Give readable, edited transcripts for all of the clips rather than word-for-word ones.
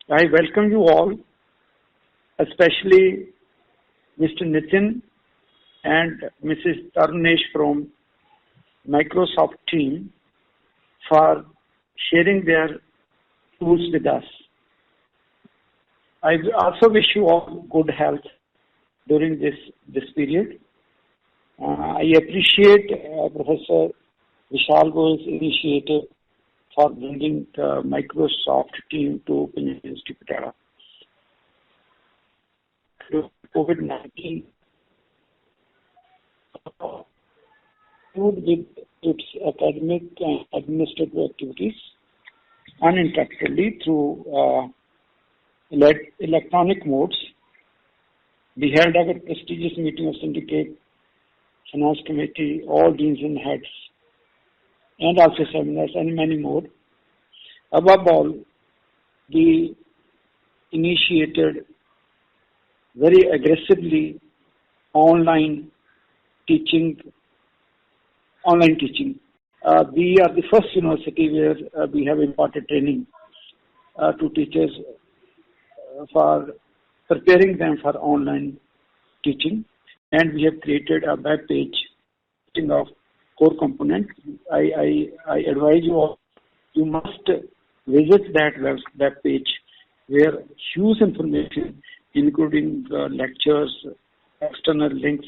I welcome you all, especially Mr. Nitin and Mrs. Tarunesh from Microsoft team for sharing their tools with us. I also wish you all good health during this period. I appreciate Professor Vishal Goel's initiative for bringing the Microsoft team to Punjabi University Patara. COVID-19 with its academic and administrative activities uninterruptedly through electronic modes. We held our prestigious meeting of Syndicate, Finance Committee, all deans and heads, and also seminars and many more. Above all, we initiated very aggressively online teaching. We are the first university where we have imparted training to teachers for preparing them for online teaching, and we have created a web page of core components. I advise you all, you must visit that web page where huge information, including lectures, external links,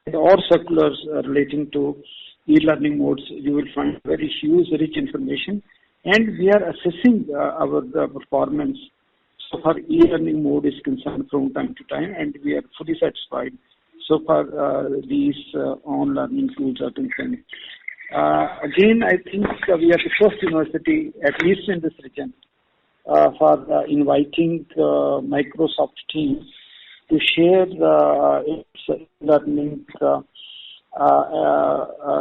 and all circulars relating to e-learning modes. You will find very huge, rich information, and we are assessing our performance so far e-learning mode is concerned from time to time, and we are fully satisfied so far these on-learning tools are concerned. Again, I think we are the first university, at least in this region, for inviting Microsoft team to share its learning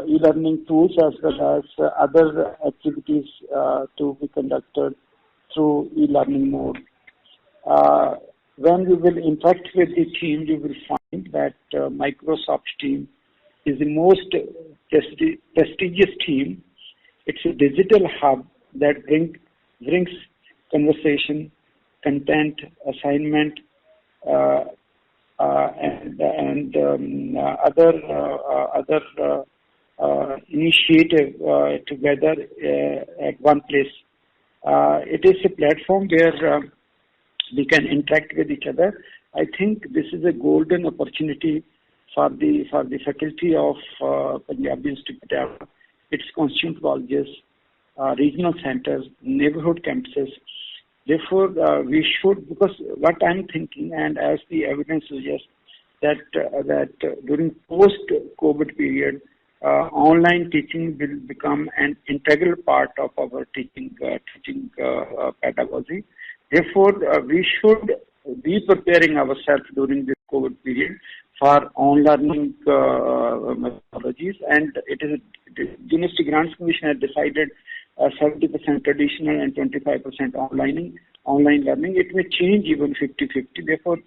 e-learning tools as well as other activities to be conducted through e-learning mode. When we will interact with the team, you will find that Microsoft team is the most prestigious team. It's a digital hub that brings conversation, content, assignment, and other initiative together at one place. It is a platform where we can interact with each other. I think this is a golden opportunity for the faculty of Punjabi University Patara, its constituent colleges, regional centers, neighborhood campuses. Therefore, we should, because what I'm thinking, and as the evidence suggests, that during post-COVID period, online teaching will become an integral part of our teaching pedagogy. Therefore, we should be preparing ourselves during this COVID period for online methodologies, and the University Grants Commission has decided 70% traditional and 25% online learning. It may change even 50-50. Therefore,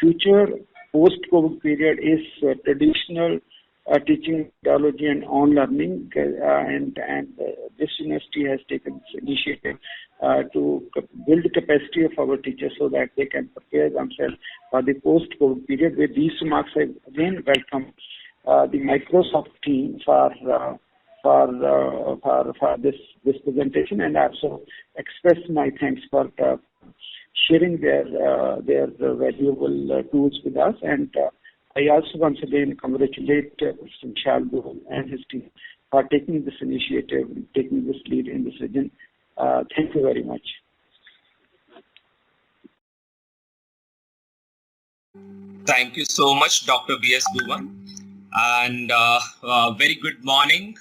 future post-COVID period is traditional teaching methodology and on learning, and this university has taken this initiative to build the capacity of our teachers so that they can prepare themselves for the post-COVID period. With these remarks, I again welcome the Microsoft team for this presentation, and also express my thanks for sharing their valuable tools with us. And I also once again congratulate Mr. Vishal Goel and his team for taking this initiative, taking this lead in this region. Thank you very much. Thank you so much, Dr. B.S. Bhuvan. And very good morning,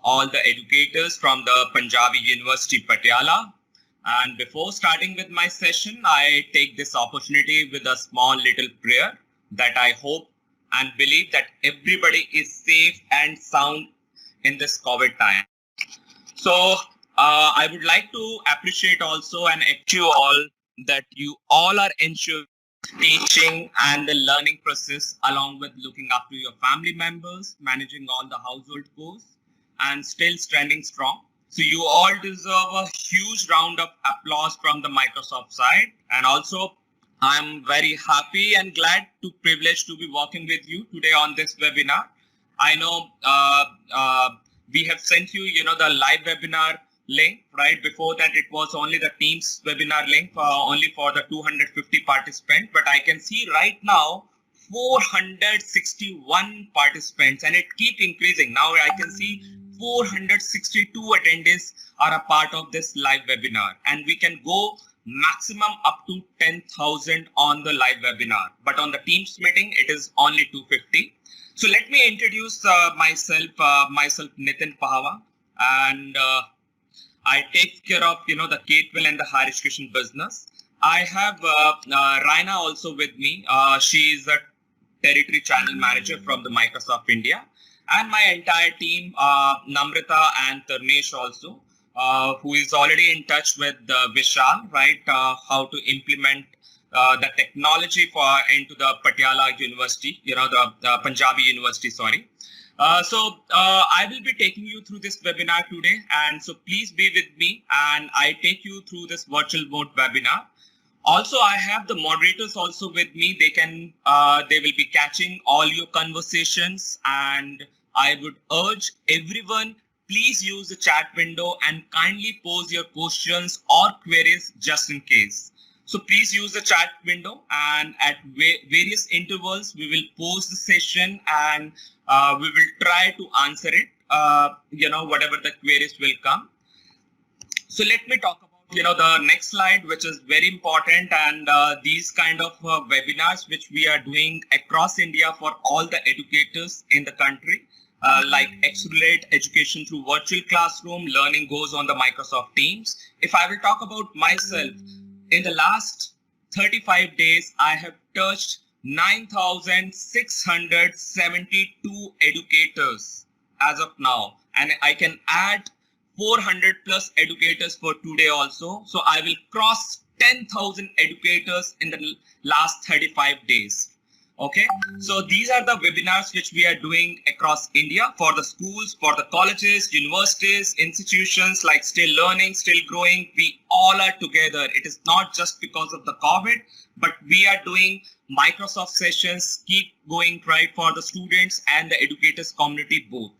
all the educators from the Punjabi University Patiala. And before starting with my session, I take this opportunity with a small little prayer that I hope and believe that everybody is safe and sound in this COVID time. So I would like to appreciate also and ask you all that you all are ensuring teaching and the learning process, along with looking after your family members, managing all the household chores, and still standing strong. So you all deserve a huge round of applause from the Microsoft side. And also, I'm very happy and glad to privileged to be working with you today on this webinar. I know we have sent you, the live webinar link, right? Before that, it was only the Teams webinar link only for the 250 participants. But I can see right now 461 participants, and it keeps increasing. Now I can see 462 attendees are a part of this live webinar, and we can go maximum up to 10,000 on the live webinar. But on the Teams meeting, it is only 250. So let me introduce myself Nitin Pahwa, and I take care of the K-12 and the higher education business. I have Raina also with me. She is a territory channel manager from the Microsoft India, and my entire team, Namrata and Tarnesh also, who is already in touch with Vishal, right? How to implement the technology into the Patiala University, the Punjabi University, sorry. So I will be taking you through this webinar today, and so please be with me, and I take you through this virtual mode webinar. Also, I have the moderators also with me. They will be catching all your conversations, and I would urge everyone, please use the chat window and kindly pose your questions or queries just in case. So please use the chat window, and at various intervals, we will pause the session, and we will try to answer it, whatever the queries will come. So let me talk about the next slide, which is very important, and these kind of webinars which we are doing across India for all the educators in the country, like Accelerate Education through Virtual Classroom, learning goes on the Microsoft Teams. If I will talk about myself, in the last 35 days, I have touched 9,672 educators as of now, and I can add 400 plus educators for today also. So I will cross 10,000 educators in the last 35 days. Okay, so these are the webinars which we are doing across India for the schools, for the colleges, universities, institutions like Still Learning, Still Growing. We all are together. It is not just because of the COVID, but we are doing Microsoft sessions, keep going right for the students and the educators community both.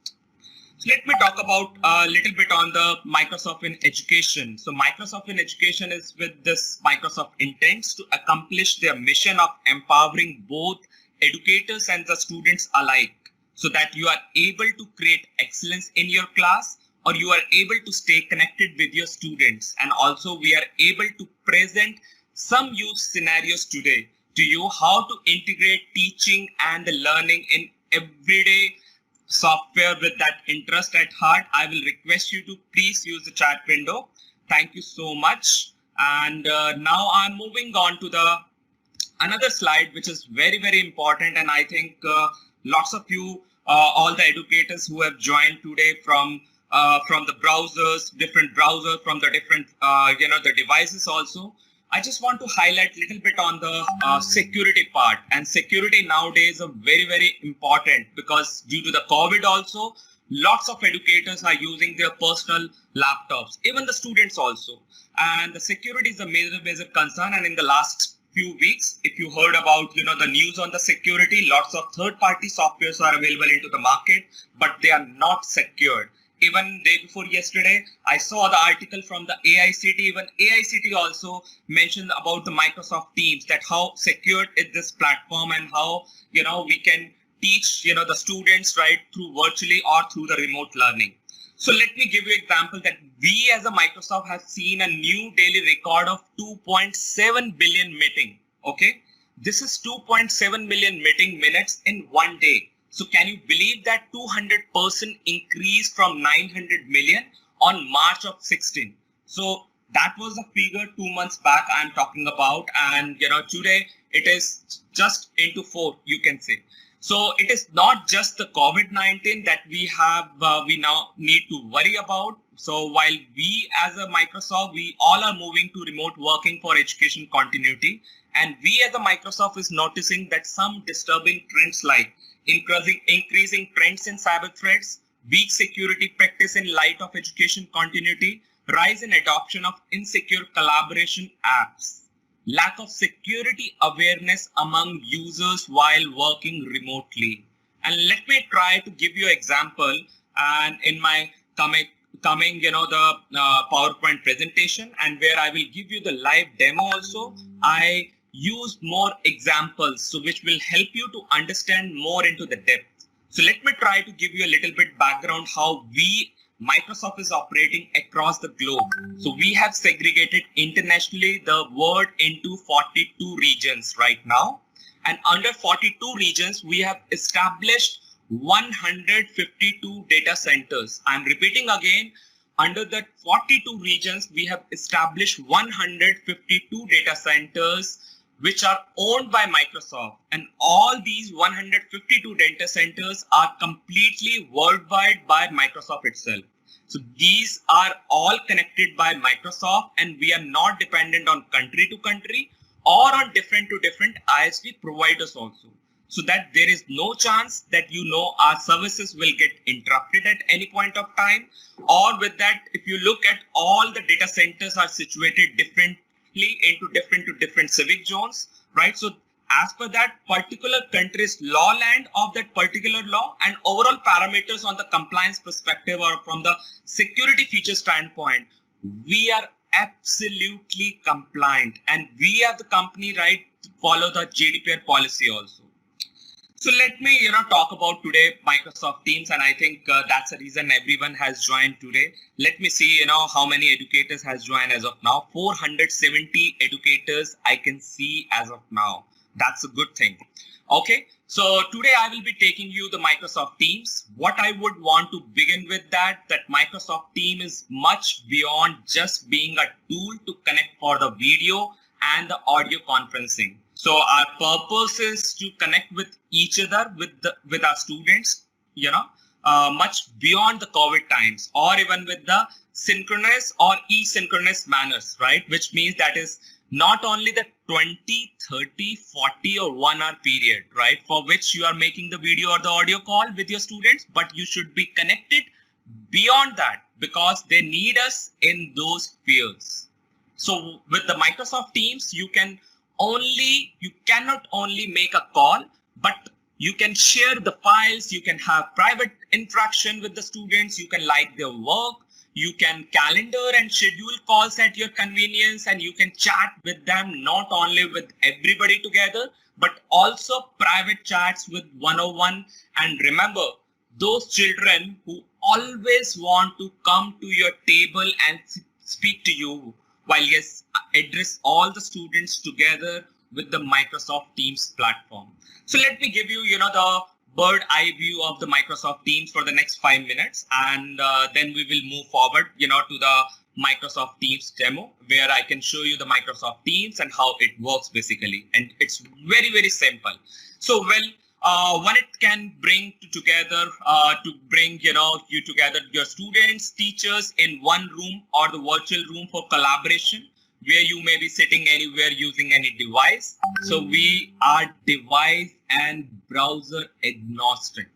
So let me talk about a little bit on the Microsoft in Education. So Microsoft in Education is with this Microsoft intends to accomplish their mission of empowering both educators and the students alike, so that you are able to create excellence in your class, or you are able to stay connected with your students. And also we are able to present some use scenarios today to you, how to integrate teaching and the learning in everyday software with that interest at heart. I will request you to please use the chat window. Thank you so much. And now I'm moving on to the another slide, which is very, very important. And I think lots of you, all the educators who have joined today from the browsers, different browsers, from the different, the devices also. I just want to highlight a little bit on the security part. And security nowadays are very, very important, because due to the COVID also, lots of educators are using their personal laptops, even the students also. And the security is a major, major concern. And in the last few weeks, if you heard about, the news on the security, lots of third-party softwares are available into the market, but they are not secured. Even day before yesterday, I saw the article from the AICT. Even AICT also mentioned about the Microsoft Teams, that how secured is this platform, and how, we can teach, the students right through virtually or through the remote learning. So let me give you an example that we as a Microsoft have seen a new daily record of 2.7 billion meeting. Okay, this is 2.7 million meeting minutes in one day. So can you believe that 200% increase from 900 million on March of 16? So that was the figure 2 months back I'm talking about. And, today it is just into 4, you can say. So it is not just the COVID-19 that we now need to worry about. So while we as a Microsoft, we all are moving to remote working for education continuity. And we as a Microsoft is noticing that some disturbing trends like increasing trends in cyber threats, weak security practice in light of education continuity, rise in adoption of insecure collaboration apps, lack of security awareness among users while working remotely. And let me try to give you an example. And in my coming the PowerPoint presentation, and where I will give you the live demo also, I use more examples, so which will help you to understand more into the depth. So let me try to give you a little bit background how Microsoft is operating across the globe. So we have segregated internationally the world into 42 regions right now. And under 42 regions, we have established 152 data centers. I'm repeating again, under the 42 regions, we have established 152 data centers which are owned by Microsoft. And all these 152 data centers are completely worldwide by Microsoft itself. So these are all connected by Microsoft, and we are not dependent on country to country or on different to different ISP providers also. So that there is no chance that our services will get interrupted at any point of time. Or with that, if you look at all the data centers are situated differently into different civic zones, right? So as per that particular country's law land of that particular law and overall parameters on the compliance perspective or from the security feature standpoint, we are absolutely compliant, and we as the company, right, follow the GDPR policy also. So let me, talk about today Microsoft Teams, and I think that's the reason everyone has joined today. Let me see, how many educators has joined as of now. 470 educators I can see as of now. That's a good thing. Okay, so today I will be taking you the Microsoft Teams. What I would want to begin with that Microsoft Teams is much beyond just being a tool to connect for the video and the audio conferencing. So our purpose is to connect with each other, with our students, much beyond the COVID times, or even with the synchronous or asynchronous manners, right? Which means that is not only the 20, 30, 40 or 1 hour period, right? For which you are making the video or the audio call with your students, but you should be connected beyond that because they need us in those fields. So with the Microsoft Teams, you cannot only make a call, but you can share the files, you can have private interaction with the students, you can like their work, you can calendar and schedule calls at your convenience, and you can chat with them not only with everybody together, but also private chats with one-on-one. And remember, those children who always want to come to your table and speak to you, while address all the students together with the Microsoft Teams platform. So let me give you, the bird eye view of the Microsoft Teams for the next 5 minutes, and then we will move forward, to the Microsoft Teams demo, where I can show you the Microsoft Teams and how it works basically. And it's very, very simple. So when it can bring together, you together, your students, teachers in one room or the virtual room for collaboration, where you may be sitting anywhere using any device. So we are device and browser agnostic.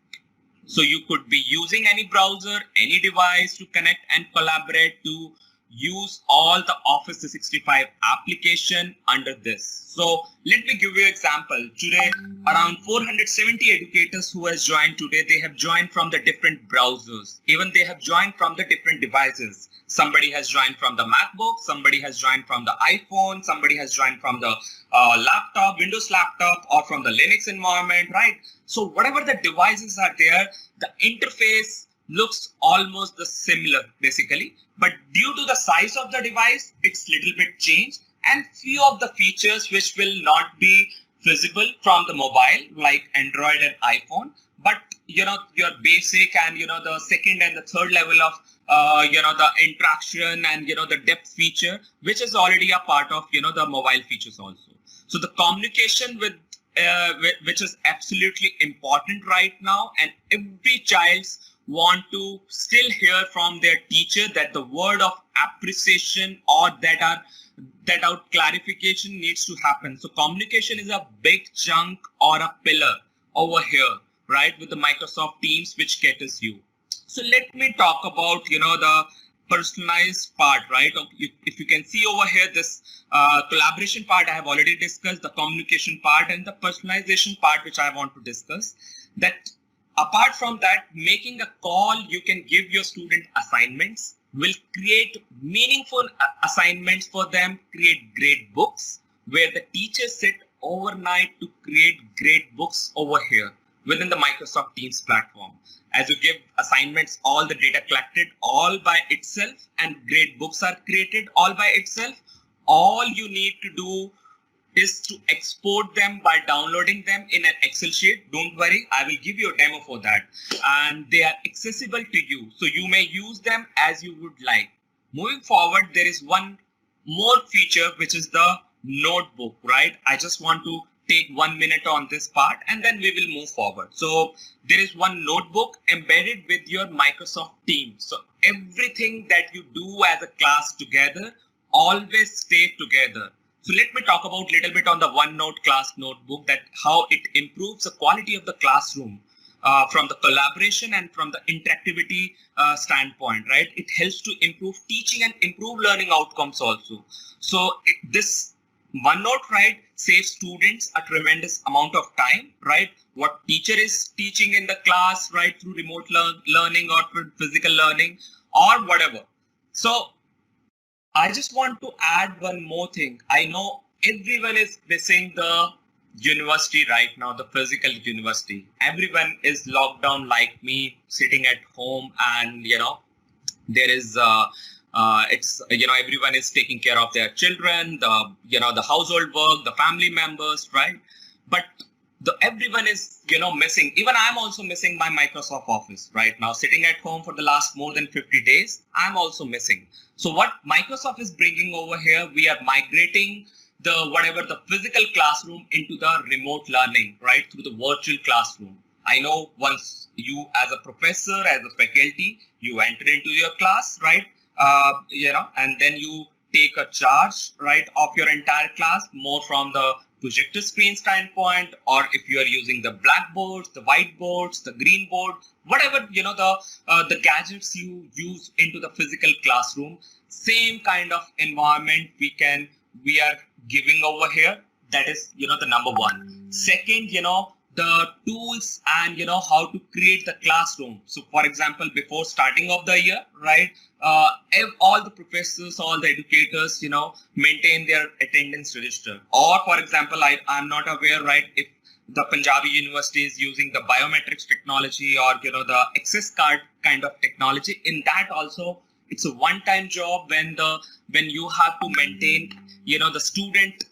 So you could be using any browser, any device to connect and collaborate, to use all the Office 365 application under this. So let me give you an example. Today, around 470 educators who has joined today, they have joined from the different browsers. Even they have joined from the different devices. Somebody has joined from the MacBook, somebody has joined from the iPhone, somebody has joined from the laptop, Windows laptop, or from the Linux environment, right? So whatever the devices are there, the interface looks almost the similar basically, but due to the size of the device, it's little bit changed, and few of the features which will not be visible from the mobile like Android and iPhone, but your basic and the second and the third level of the interaction and the depth feature, which is already a part of the mobile features also. So the communication which is absolutely important right now, and every child's want to still hear from their teacher that the word of appreciation or that out clarification needs to happen. So communication is a big chunk or a pillar over here, right, with the Microsoft Teams, which caters you. So let me talk about, the personalized part, right? If you can see over here, this collaboration part I have already discussed, the communication part and the personalization part, which I want to discuss. That apart from that, making a call, you can give your student assignments, will create meaningful assignments for them, create great books, where the teachers sit overnight to create great books over here within the Microsoft Teams platform. As you give assignments, all the data collected all by itself, and great books are created all by itself. All you need to do is to export them by downloading them in an Excel sheet. Don't worry, I will give you a demo for that. And they are accessible to you, so you may use them as you would like. Moving forward, there is one more feature, which is the notebook, right? I just want to take 1 minute on this part and then we will move forward. So there is one notebook embedded with your Microsoft Teams. So everything that you do as a class together always stay together. So let me talk about a little bit on the OneNote class notebook, that how it improves the quality of the classroom from the collaboration and from the interactivity standpoint, right? It helps to improve teaching and improve learning outcomes also. So this OneNote, right, saves students a tremendous amount of time, right? What teacher is teaching in the class, right, through remote learning or physical learning or whatever. So I just want to add one more thing. I know everyone is missing the university right now, the physical university. Everyone is locked down like me, sitting at home, and there is everyone is taking care of their children, the household work, the family members, right? But everyone is missing. Even I'm also missing my Microsoft Office right now, sitting at home for the last more than 50 days. I'm also missing. So what Microsoft is bringing over here, we are migrating the physical classroom into the remote learning, right, through the virtual classroom. I know once you as a professor, as a faculty, you enter into your class, right, and then you take a charge, right, of your entire class, more from the projector screen standpoint, or if you are using the blackboards, the whiteboards, the green board, whatever, the gadgets you use into the physical classroom, same kind of environment we are giving over here. That is, the number one. Second, the tools and how to create the classroom. So for example, before starting of the year, right, all the professors, all the educators, maintain their attendance register. Or for example, I'm not aware, right, if the Punjabi University is using the biometrics technology or the access card kind of technology. In that also, it's a one-time job when you have to maintain the student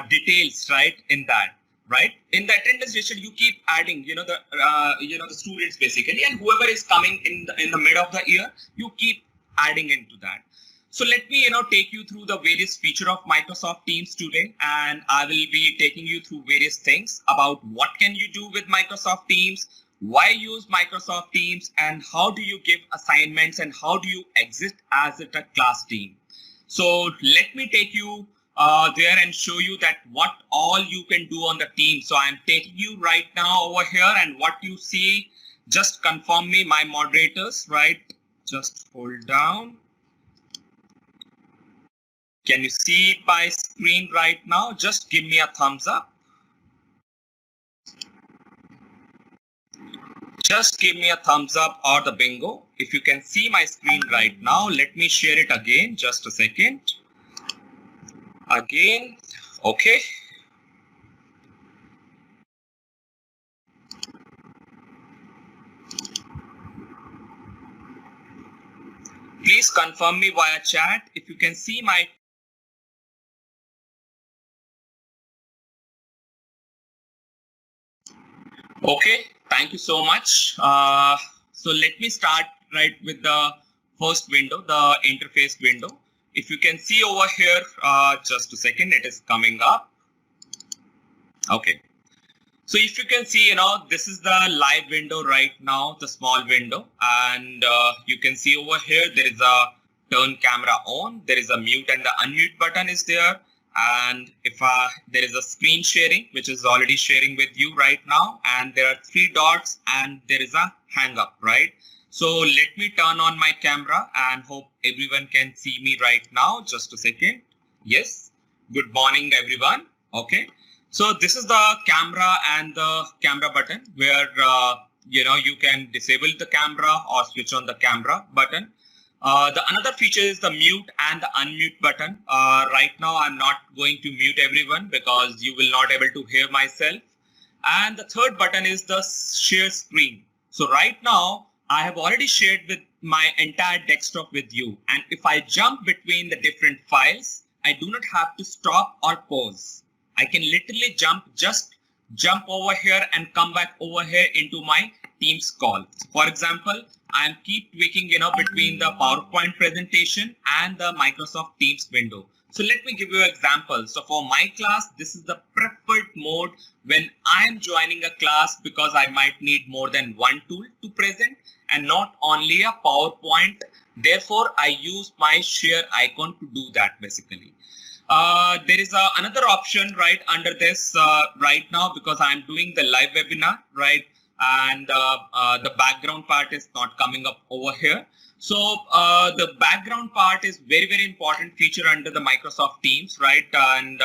details, right, in that. Right, in the attendance register, you keep adding, the students basically, and whoever is coming in the mid of the year, you keep adding into that. So let me, take you through the various feature of Microsoft Teams today, and I will be taking you through various things about what can you do with Microsoft Teams, why use Microsoft Teams, and how do you give assignments, and how do you exist as a class team. So let me take you there and show you that what all you can do on the team. So I'm taking you right now over here, and what you see, just confirm me, my moderators, right? Just hold down. Can you see my screen right now? Just give me a thumbs up. Just give me a thumbs up or the bingo. If you can see my screen right now, let me share it again. Just a second. Again, okay. Please confirm me via chat if you can see my. Okay, thank you so much. So let me start right with the first window, the interface window. If you can see over here, just a second, it is coming up. Okay. So if you can see, this is the live window right now, the small window. And you can see over here, there is a turn camera on. There is a mute and the unmute button is there. And if there is a screen sharing, which is already sharing with you right now. And there are 3 dots and there is a hang up, right? So let me turn on my camera and hope everyone can see me right now. Just a second. Yes. Good morning, everyone. Okay. So this is the camera and the camera button where, you can disable the camera or switch on the camera button. The another feature is the mute and the unmute button. Right now, I'm not going to mute everyone because you will not able to hear myself. And the third button is the share screen. So right now, I have already shared with my entire desktop with you. And if I jump between the different files, I do not have to stop or pause. I can literally just jump over here and come back over here into my Teams call. For example, I keep tweaking, between the PowerPoint presentation and the Microsoft Teams window. So let me give you an example. So for my class, this is the preferred mode when I am joining a class because I might need more than one tool to present and not only a PowerPoint. Therefore, I use my share icon to do that basically. There is another option right under this right now because I'm doing the live webinar, right? And the background part is not coming up over here. So the background part is very, very important feature under the Microsoft Teams, right? And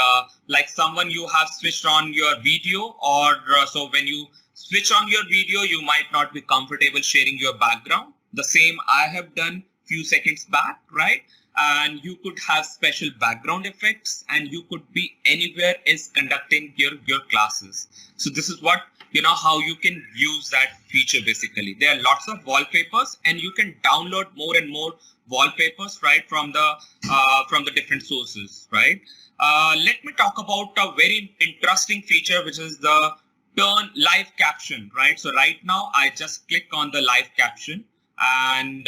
like someone you have switched on your video or so when you switch on your video, you might not be comfortable sharing your background. The same I have done few seconds back, right? And you could have special background effects and you could be anywhere else conducting your classes. So this is what, how you can use that feature basically. There are lots of wallpapers and you can download more and more wallpapers, right, from the different sources, right? Let me talk about a very interesting feature, which is the turn live caption, right? So right now I just click on the live caption and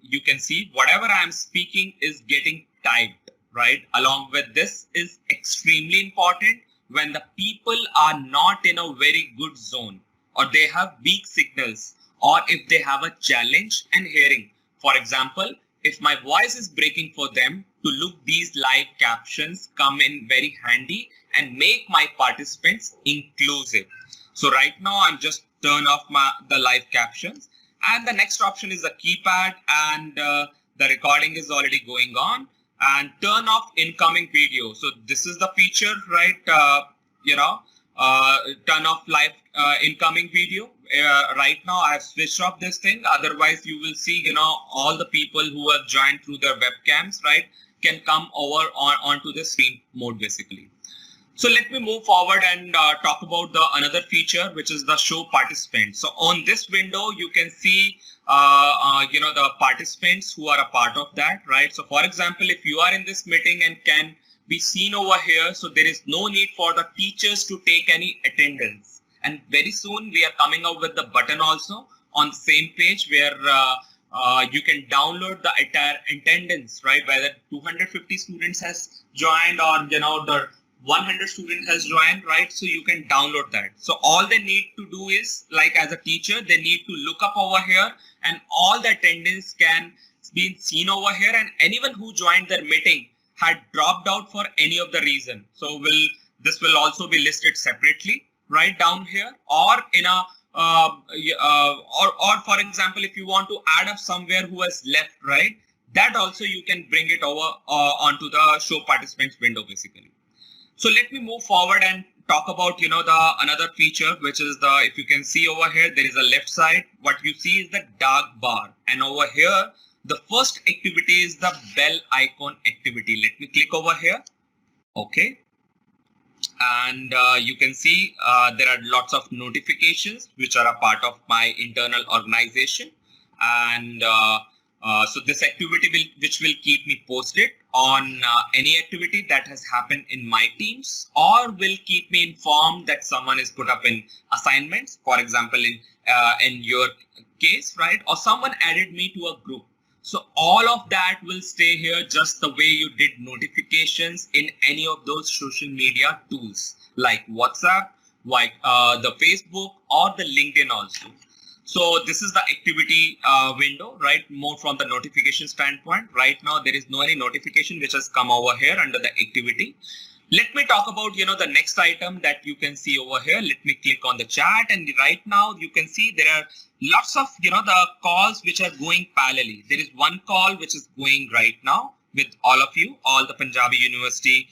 you can see whatever I'm speaking is getting typed, right? Along with this is extremely important when the people are not in a very good zone or they have weak signals or if they have a challenge in hearing. For example, if my voice is breaking for them to look, these live captions come in very handy and make my participants inclusive. So right now I'm just turn off the live captions. And the next option is the keypad and the recording is already going on and turn off incoming video. So this is the feature, right? Turn off live incoming video. Right now I have switched off this thing. Otherwise you will see, all the people who have joined through their webcams, right, can come over onto the screen mode basically. So let me move forward and talk about the another feature, which is the show participants. So on this window, you can see, the participants who are a part of that, right? So for example, if you are in this meeting and can be seen over here, so there is no need for the teachers to take any attendance. And very soon we are coming up with the button also on the same page where you can download the entire attendance, right? Whether 250 students has joined or, the 100 student has joined, right? So you can download that. So all they need to do is, like as a teacher, they need to look up over here and all the attendance can be seen over here, and anyone who joined their meeting had dropped out for any of the reason. So this will also be listed separately right down here, or in a or for example, if you want to add up somewhere who has left, right, that also you can bring it over onto the show participants window basically. So let me move forward and talk about, the another feature, which is if you can see over here, there is a left side. What you see is the dark bar. And over here, the first activity is the bell icon activity. Let me click over here. Okay. And you can see there are lots of notifications, which are a part of my internal organization. And so this activity which will keep me posted on any activity that has happened in my teams, or will keep me informed that someone is put up in assignments, for example, in your case, right? Or someone added me to a group. So all of that will stay here just the way you did notifications in any of those social media tools like WhatsApp, like the Facebook or the LinkedIn also. So this is the activity window, right? More from the notification standpoint. Right now, there is no any notification which has come over here under the activity. Let me talk about, the next item that you can see over here. Let me click on the chat, and right now you can see there are lots of, the calls which are going parallelly. There is one call which is going right now with all of you, all the Punjabi University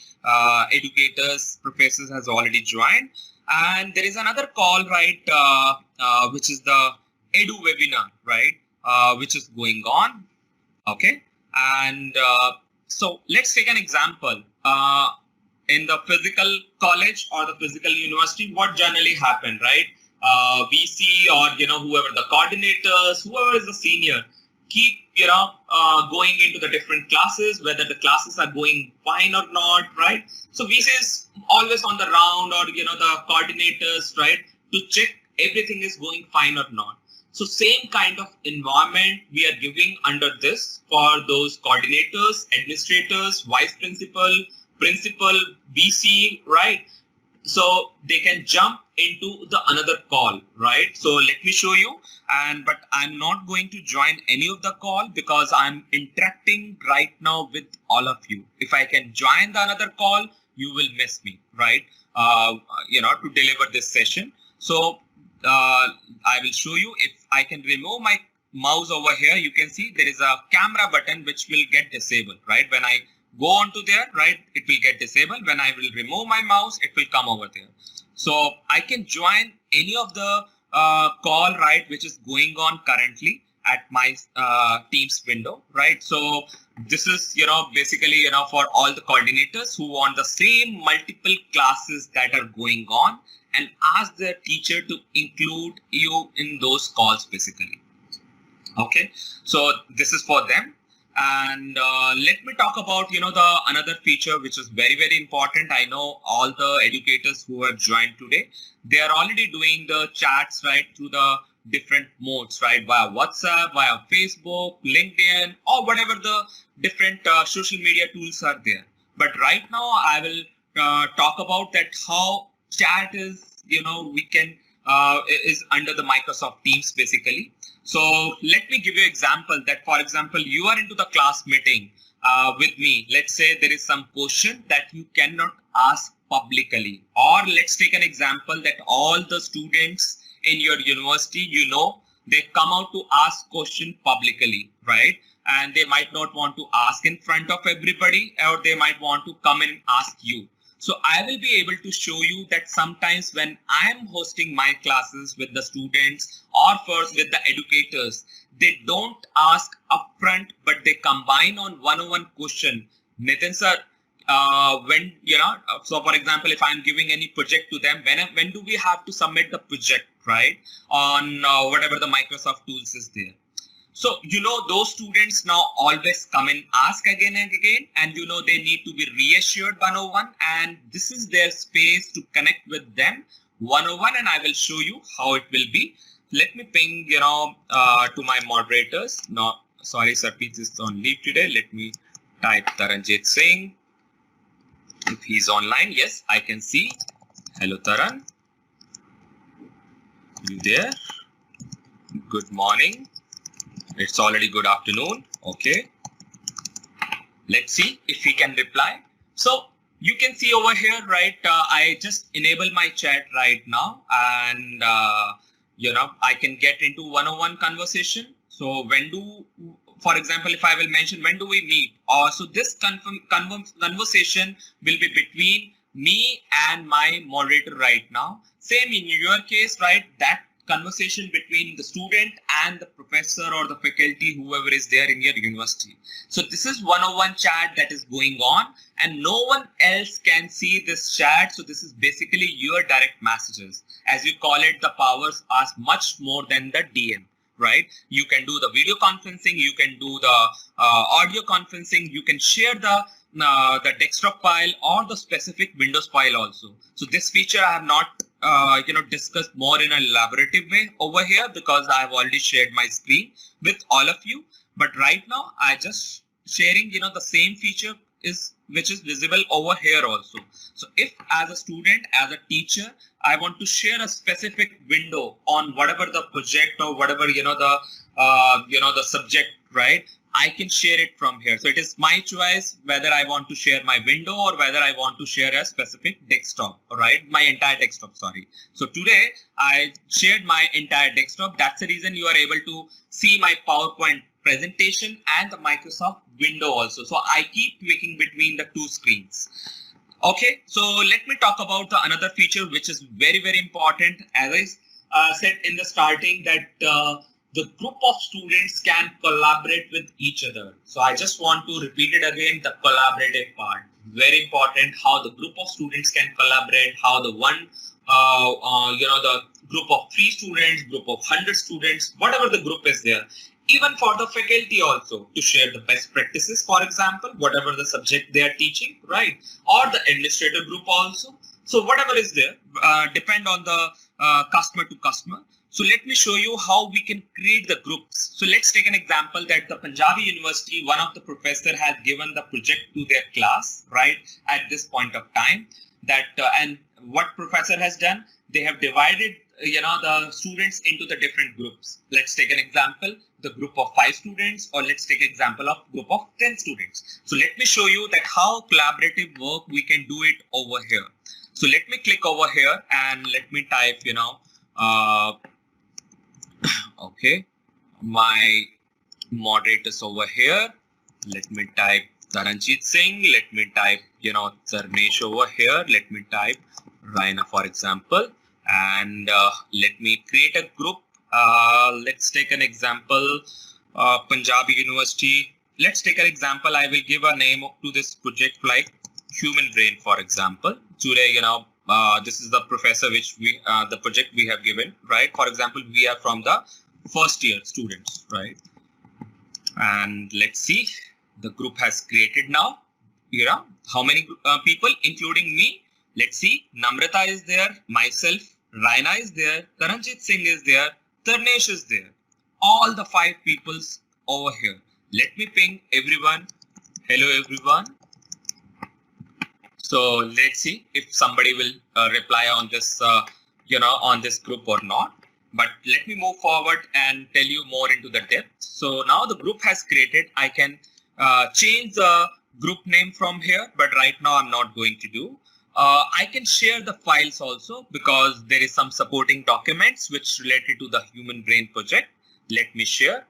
educators, professors has already joined. And there is another call, right, which is the Edu webinar, right, which is going on. Okay. And so let's take an example. In the physical college or the physical university, what generally happen, right? VC or, whoever the coordinators, whoever is the senior, keep, going into the different classes, whether the classes are going fine or not, right? So VC is always on the round, or, the coordinators, right, to check everything is going fine or not. So same kind of environment we are giving under this for those coordinators, administrators, vice principal, VC, right? So they can jump into the another call, right? So let me show you. But I'm not going to join any of the call because I'm interacting right now with all of you. If I can join the another call, you will miss me, right? To deliver this session. So I will show you. If I can remove my mouse over here, you can see there is a camera button which will get disabled, right? When I go on to there, right, it will get disabled. When I will remove my mouse, it will come over there. So I can join any of the call, right, which is going on currently at my Teams window, right? So this is, basically, for all the coordinators who want the same multiple classes that are going on and ask their teacher to include you in those calls, basically. Okay, so this is for them. And let me talk about, the another feature which is very, very important. I know all the educators who have joined today, they are already doing the chats, right, through the different modes, right, via WhatsApp, via Facebook, LinkedIn, or whatever the different social media tools are there. But right now I will talk about that how chat is, we can is under the Microsoft Teams, basically. So let me give you an example that, for example, you are into the class meeting with me. Let's say there is some question that you cannot ask publicly. Or let's take an example that all the students in your university, they come out to ask question publicly, right? And they might not want to ask in front of everybody, or they might want to come and ask you. So I will be able to show you that sometimes when I am hosting my classes with the students or first with the educators, they don't ask upfront, but they combine on one-on-one question. Nitin sir, when, so for example, if I'm giving any project to them, when do we have to submit the project, right? On whatever the Microsoft tools is there. So, those students now always come and ask again and again, and, they need to be reassured 101, and this is their space to connect with them 101, and I will show you how it will be. Let me ping, to my moderators. No, sorry, Sarpreet is on leave today. Let me type Taranjit Singh. If he's online, yes, I can see. Hello, Taran. You there? Good morning. It's already good afternoon. Okay. Let's see if he can reply. So you can see over here, right? I just enable my chat right now, and I can get into one-on-one conversation. So for example, if I will mention when do we meet, so this conversation will be between me and my moderator right now. Same in your case, right? That conversation between the student and the professor or the faculty, whoever is there in your university. So this is one-on-one chat that is going on, and no one else can see this chat. So this is basically your direct messages. As you call it, the powers are much more than the DM, right? You can do the video conferencing, you can do the audio conferencing, you can share the desktop file or the specific Windows file also. So this feature I have not discussed more in a elaborative way over here because I have already shared my screen with all of you. But right now I just sharing the same feature which is visible over here also. So if as a student, as a teacher, I want to share a specific window on whatever the project or whatever the subject, right, I can share it from here. So it is my choice whether I want to share my window or whether I want to share a specific desktop, right? My entire desktop, sorry. So today I shared my entire desktop. That's the reason you are able to see my PowerPoint presentation and the Microsoft window also. So I keep tweaking between the two screens. Okay, so let me talk about the another feature which is very, very important. As I said in the starting that the group of students can collaborate with each other. So I just want to repeat it again, the collaborative part. Very important how the group of students can collaborate, how the the group of 3 students, group of 100 students, whatever the group is there. Even for the faculty also to share the best practices, for example, whatever the subject they are teaching, right? Or the administrator group also. So whatever is there, depend on the customer to customer. So let me show you how we can create the groups. So let's take an example that the Punjabi University, one of the professor has given the project to their class, right? At this point of time that, and what professor has done, they have divided, the students into the different groups. Let's take an example, the group of 5 students, or let's take example of group of 10 students. So let me show you that how collaborative work we can do it over here. So let me click over here and let me type, okay, my moderators over here. Let me type Taranjit Singh. Let me type, Tarnesh over here. Let me type Raina, for example. And let me create a group. Let's take an example, Punjabi University. Let's take an example. I will give a name to this project like Human Brain, for example. Today, this is the professor which the project we have given, right? For example, we are from the first year students, right? And let's see, the group has created now. How many people, including me? Let's see, Namrata is there, myself, Raina is there, Taranjit Singh is there, Tarnesh is there. All the 5 peoples over here. Let me ping everyone. Hello, everyone. So let's see if somebody will reply on this, on this group or not. But let me move forward and tell you more into the depth. So now the group has created. I can change the group name from here, but right now I'm not going to do. I can share the files also because there is some supporting documents which related to the Human Brain project. Let me share.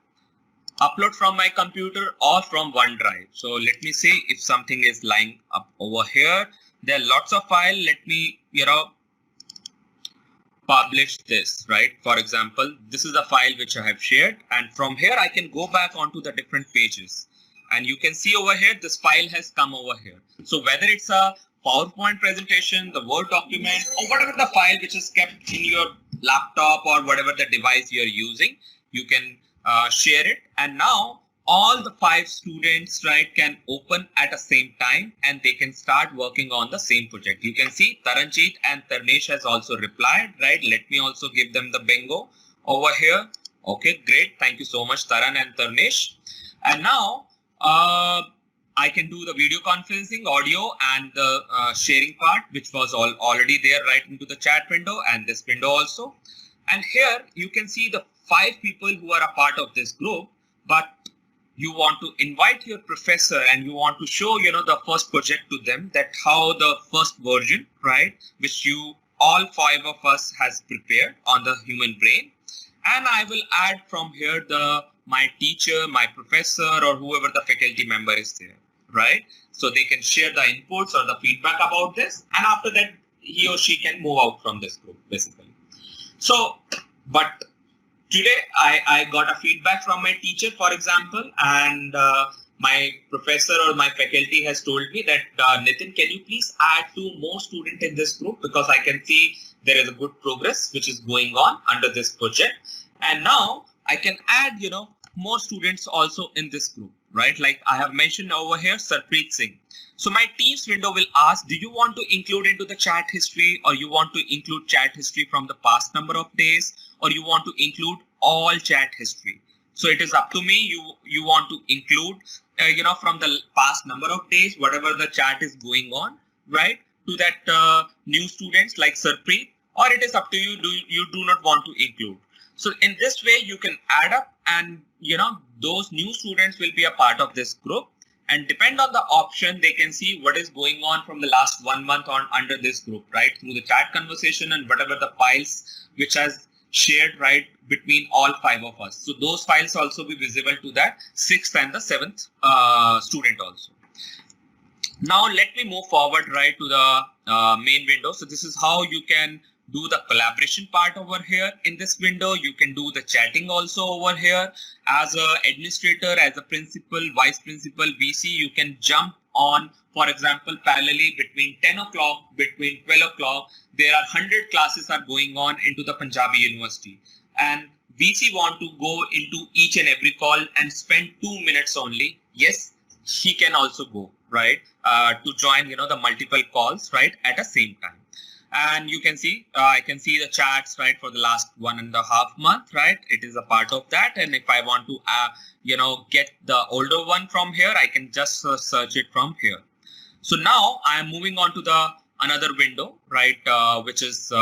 Upload from my computer or from OneDrive. So let me see if something is lying up over here. There are lots of files. Let me, publish this, right? For example, this is a file which I have shared. And from here, I can go back onto the different pages. And you can see over here, this file has come over here. So whether it's a PowerPoint presentation, the Word document, or whatever the file which is kept in your laptop or whatever the device you're using, you can share it. And now all the 5 students, right, can open at the same time and they can start working on the same project. You can see Taranjit and Tarnesh has also replied, right? Let me also give them the bingo over here. Okay, great. Thank you so much, Taran and Tarnesh. And now I can do the video conferencing, audio, and the sharing part, which was already there right into the chat window and this window also. And here you can see the 5 people who are a part of this group, but you want to invite your professor and you want to show, the first project to them, that how the first version, right, which you all 5 of us has prepared on the Human Brain. And I will add from here my teacher, my professor, or whoever the faculty member is there, right? So they can share the inputs or the feedback about this. And after that, he or she can move out from this group, basically. So, but today I got a feedback from my teacher, for example, and my professor or my faculty has told me that, Nitin, can you please add 2 more students in this group? Because I can see there is a good progress which is going on under this project. And now I can add, more students also in this group, right? Like I have mentioned over here, Sarpreet Singh. So my Teams window will ask, do you want to include into the chat history, or you want to include chat history from the past number of days, or you want to include all chat history? So it is up to me. You want to include, from the past number of days, whatever the chat is going on, right, to that new students like Sarpreet, or it is up to you. You do not want to include. So in this way, you can add up and, those new students will be a part of this group, and depend on the option, they can see what is going on from the last 1 month on under this group, right? Through the chat conversation and whatever the files which has shared, right, between all 5 of us. So those files also be visible to that 6th and the 7th student also. Now let me move forward, right, to the main window. So this is how you can do the collaboration part over here in this window. You can do the chatting also over here. As a administrator, as a principal, vice principal, VC, you can jump on, for example, parallelly between 10 o'clock, between 12 o'clock, there are 100 classes are going on into the Punjabi University. And VC want to go into each and every call and spend 2 minutes only. Yes, he can also go, right, to join, the multiple calls, right, at the same time. And you can see, I can see the chats, right, for the last 1.5 months, right? It is a part of that. And if I want to, get the older one from here, I can just search it from here. So now I am moving on to the another window, right, which is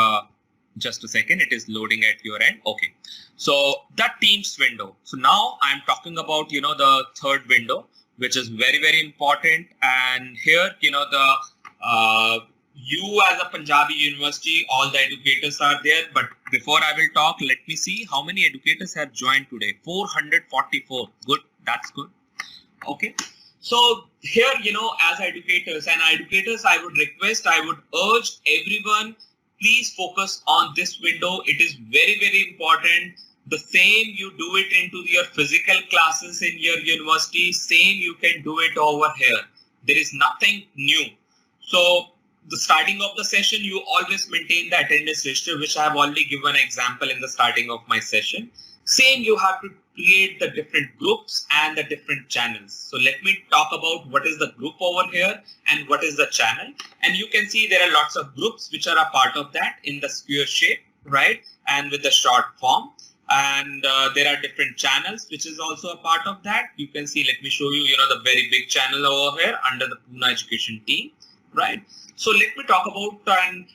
just a second. It is loading at your end. Okay. So that Teams window. So now I'm talking about, the third window, which is very, very important. And here, you as a Punjabi University, all the educators are there. But before I will talk, let me see how many educators have joined today. 444. Good. That's good. Okay. So here, as educators, I would request, I would urge everyone, please focus on this window. It is very, very important. The same you do it into your physical classes in your university, same you can do it over here. There is nothing new. So the starting of the session, you always maintain the attendance register, which I have already given an example in the starting of my session. Same, you have to create the different groups and the different channels. So let me talk about what is the group over here and what is the channel. And you can see there are lots of groups which are a part of that in the square shape, right? And with the short form. And there are different channels, which is also a part of that. You can see, let me show you, the very big channel over here under the Pune Education team, right? So let me talk about and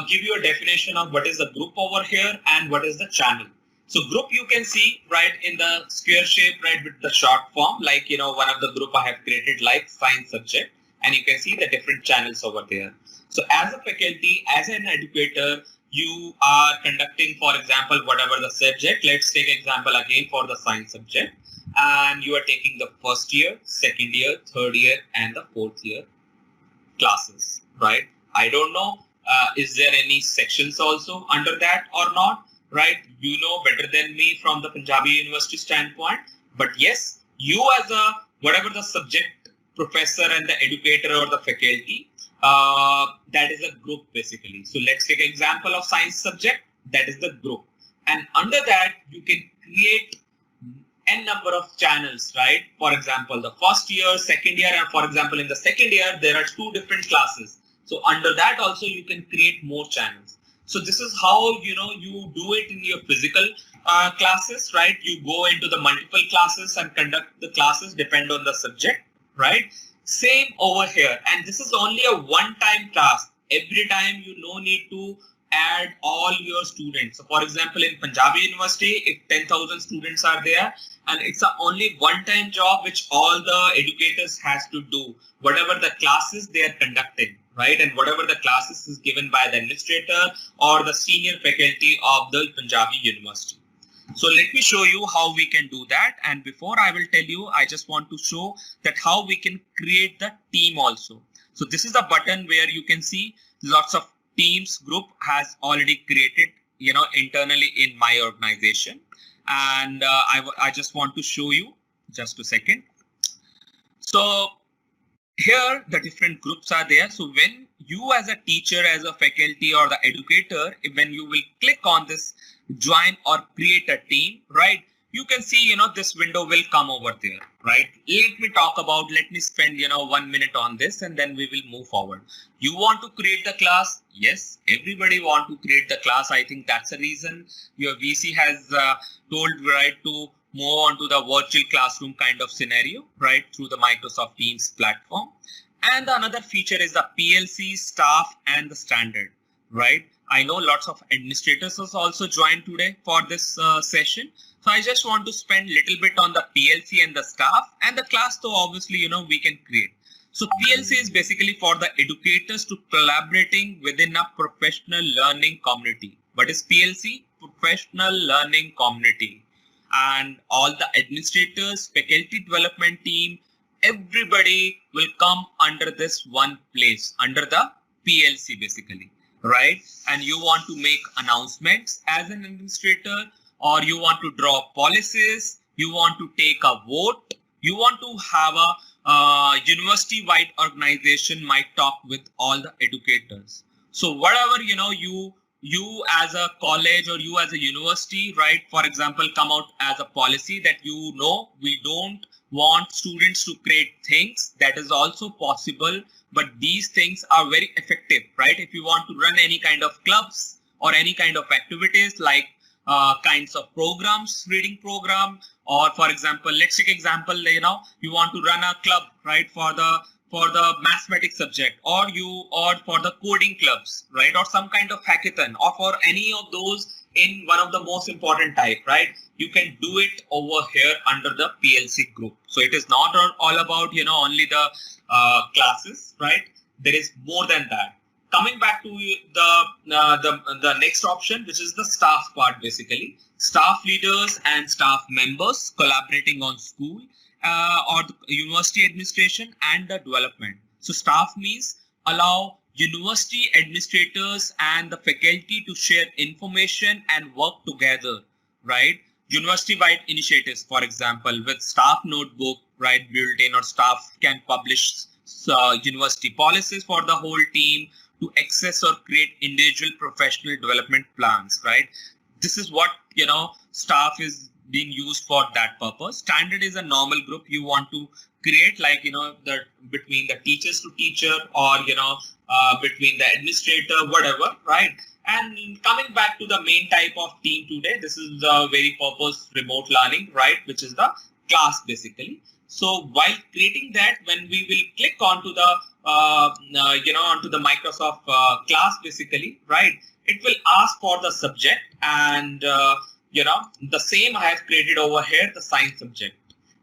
give you a definition of what is the group over here and what is the channel. So group you can see, right, in the square shape, right, with the short form, like, one of the group I have created like science subject, and you can see the different channels over there. So as a faculty, as an educator, you are conducting, for example, whatever the subject. Let's take example again for the science subject, and you are taking the first year, second year, third year, and the fourth year classes, right? I don't know, is there any sections also under that or not, right? You know better than me from the Punjabi University standpoint, but yes, you as a, whatever the subject professor and the educator or the faculty, that is a group basically. So let's take an example of science subject, that is the group. And under that, you can create n number of channels, right? For example, the first year, second year, and for example, in the second year, there are 2 different classes. So under that also, you can create more channels. So this is how, you do it in your physical classes, right? You go into the multiple classes and conduct the classes, depend on the subject, right? Same over here. And this is only a one-time class. Every time you no need to add all your students. So for example, in Punjabi University, if 10,000 students are there, and it's a only one-time job which all the educators has to do, whatever the classes they are conducting, right? And whatever the classes is given by the administrator or the senior faculty of the Punjabi University. So let me show you how we can do that. And before I will tell you, I just want to show that how we can create the team also. So this is the button where you can see lots of teams group has already created, internally in my organization. And I just want to show you just a second. So here the different groups are there. So when you as a teacher, as a faculty or the educator, when you will click on this join or create a team, right, you can see, this window will come over there, right? Let me spend, 1 minute on this, and then we will move forward. You want to create the class? Yes, everybody want to create the class. I think that's the reason your VC has told, right, to move on to the virtual classroom kind of scenario, right, through the Microsoft Teams platform. And the another feature is the PLC, staff, and the standard, right? I know lots of administrators has also joined today for this session. So I just want to spend a little bit on the PLC and the staff and the class, though obviously, we can create. So PLC is basically for the educators to collaborating within a professional learning community. What is PLC? Professional learning community. And all the administrators, faculty development team, everybody will come under this one place, under the PLC basically, right? And you want to make announcements as an administrator, or you want to draw policies, you want to take a vote, you want to have a university-wide organization might talk with all the educators. So whatever, you as a college or you as a university, right, for example, come out as a policy that we don't want students to create things, that is also possible, but these things are very effective, right? If you want to run any kind of clubs or any kind of activities like kinds of programs, reading program, or for example, let's take example, you want to run a club, right, for the mathematics subject, or for the coding clubs, right, or some kind of hackathon, or for any of those in one of the most important type, right? You can do it over here under the PLC group. So it is not all about, only the classes, right? There is more than that. Coming back to the next option, which is the staff part, basically. Staff leaders and staff members collaborating on school or the university administration and the development. So staff means allow university administrators and the faculty to share information and work together, right? University-wide initiatives, for example, with staff notebook, right, built in, or staff can publish university policies for the whole team to access or create individual professional development plans, right? This is what, staff is being used for that purpose. Standard is a normal group you want to create, like, between the teachers to teacher, or, between the administrator, whatever, right? And coming back to the main type of team today, this is the very purpose remote learning, right? Which is the class basically. So while creating that, when we will click onto the, onto the Microsoft class basically, right? It will ask for the subject, and, the same I have created over here, the science subject.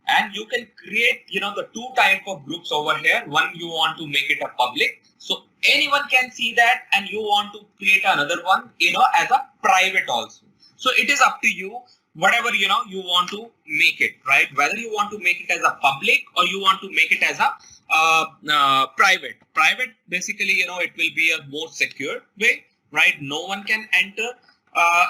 And you can create, the two type of groups over here. One, you want to make it a public, so anyone can see that, and you want to create another one, as a private also. So it is up to you, whatever, you want to make it, right? Whether you want to make it as a public or you want to make it as a private. Private, basically, it will be a more secure way, right? No one can enter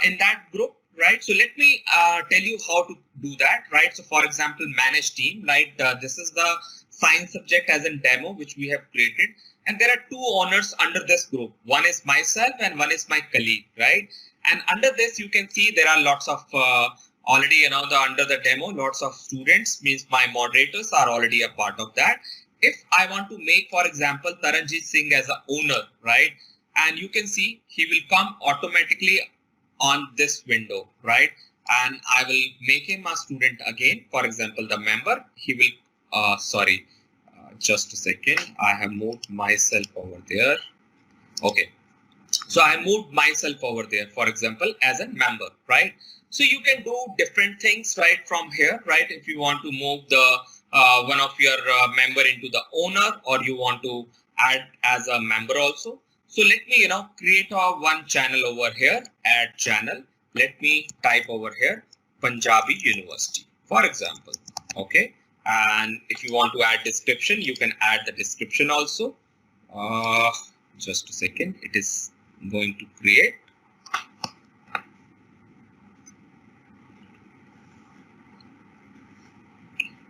in that group, right? So let me tell you how to do that, right? So for example, manage team, right? This is the science subject as a demo, which we have created. And there are two owners under this group. One is myself and one is my colleague, right? And under this, you can see there are lots of already, under the demo, lots of students, means my moderators are already a part of that. If I want to make, for example, Taranjit Singh as an owner, right? And you can see he will come automatically on this window, right? And I will make him a student again. For example, the member, he will, just a second. I have moved myself over there. Okay. So I moved myself over there, for example, as a member, right? So you can do different things right from here, right? If you want to move the one of your member into the owner, or you want to add as a member also. So let me, create one channel over here, add channel. Let me type over here, Punjabi University, for example. Okay. And if you want to add description, you can add the description also. Just a second. It is going to create.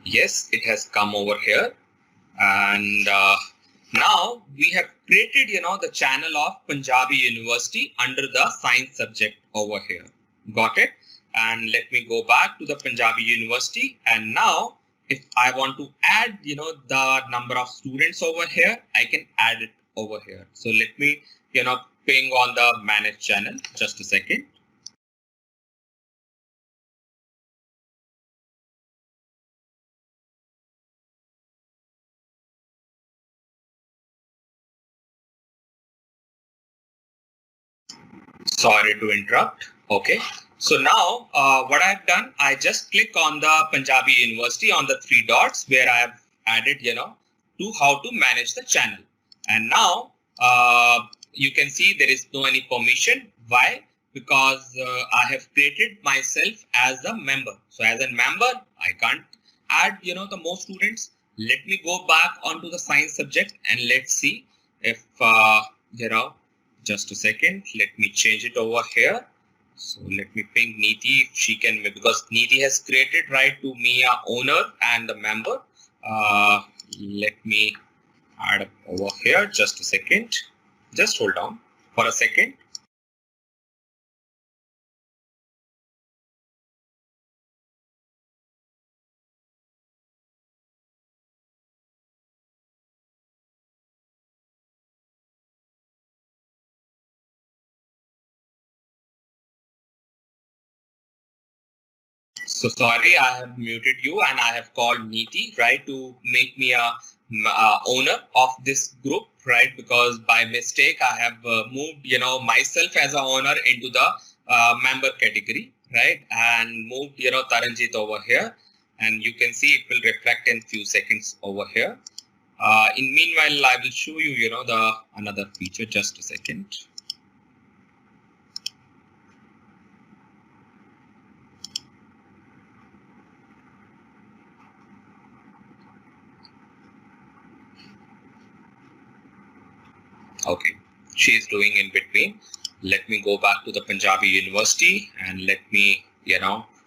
Yes, it has come over here. And now we have created, the channel of Punjabi University under the science subject over here. Got it? And let me go back to the Punjabi University. And now if I want to add, the number of students over here, I can add it over here. So let me, ping on the manage channel. Just a second. Sorry to interrupt. Okay. So now what I've done, I just click on the Punjabi University on the three dots where I have added, to how to manage the channel. And now you can see there is no any permission. Why? Because I have created myself as a member. So as a member, I can't add, the more students. Let me go back onto the science subject and let's see if, just a second. Let me change it over here. So let me ping Neeti if she can, because Neeti has created right to me a owner and the member. Let me add up over here. Just a second. Just hold on for a second. So sorry, I have muted you and I have called Neeti, right, to make me a owner of this group, right? Because by mistake I have moved, myself as a owner into the member category, right? And moved, Taranjit over here, and you can see it will reflect in few seconds over here. In meanwhile, I will show you, the another feature. Just a second. Okay, she is doing in between. Let me go back to the Punjabi University and let me,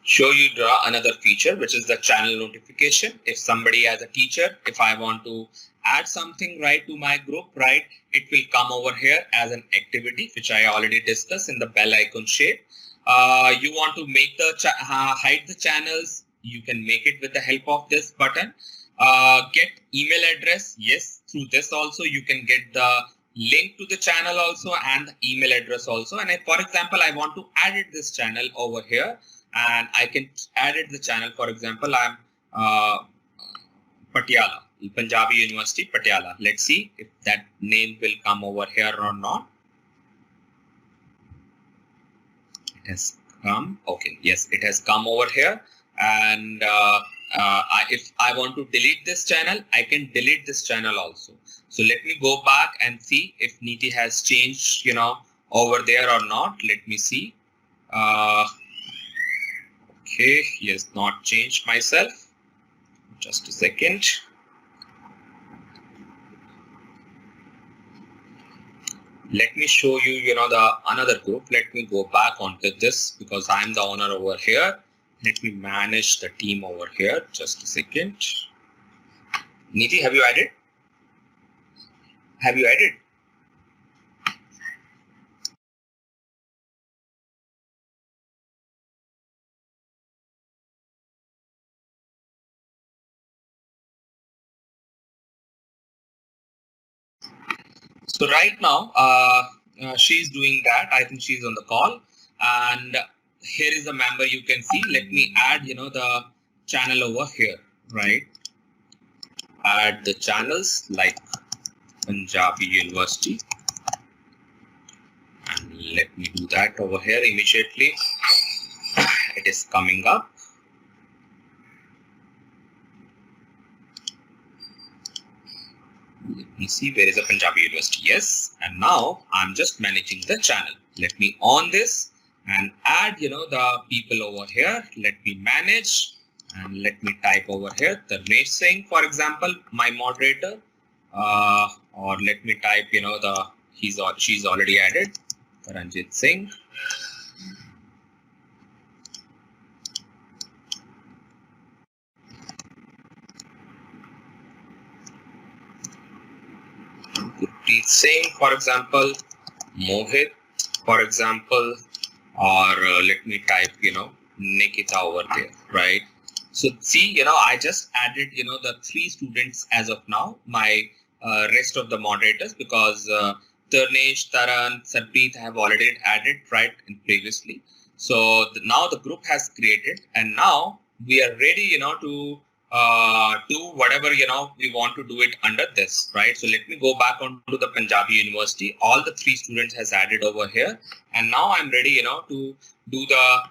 show you another feature, which is the channel notification. If somebody as a teacher, if I want to add something right to my group, right, it will come over here as an activity, which I already discussed in the bell icon shape. You want to make the hide the channels, you can make it with the help of this button. Get email address, yes, through this also you can get the link to the channel also and the email address also. And for example, I want to add this channel over here and I can add the channel. For example, I'm Patiala, Punjabi University, Patiala. Let's see if that name will come over here or not. It has come. Okay, yes, it has come over here. And if I want to delete this channel, I can delete this channel also. So let me go back and see if Neeti has changed, over there or not. Let me see. Okay, yes, not changed myself. Just a second. Let me show you, the another group. Let me go back onto this because I'm the owner over here. Let me manage the team over here. Just a second. Neeti, have you added? Have you added? So right now, she's doing that. I think she's on the call. And here is a member you can see. Let me add, the channel over here, right? Add the channels like Punjabi University. And let me do that over here immediately. It is coming up. Let me see, where is a Punjabi University? Yes. And now I'm just managing the channel. Let me on this and add, the people over here. Let me manage and let me type over here Dharmesh Singh, for example, my moderator. Or let me type, she's already added Taranjit Singh. Gurpreet Singh, for example, Mohit, for example, or let me type, Nikita over there, right? So see, I just added, the 3 students as of now, my rest of the moderators, because Tarnesh, Taran, Sarpreet have already added, right, in previously. So now the group has created and now we are ready, to to whatever, we want to do it under this, right? So let me go back onto the Punjabi University. All the 3 students has added over here. And now I'm ready, to do the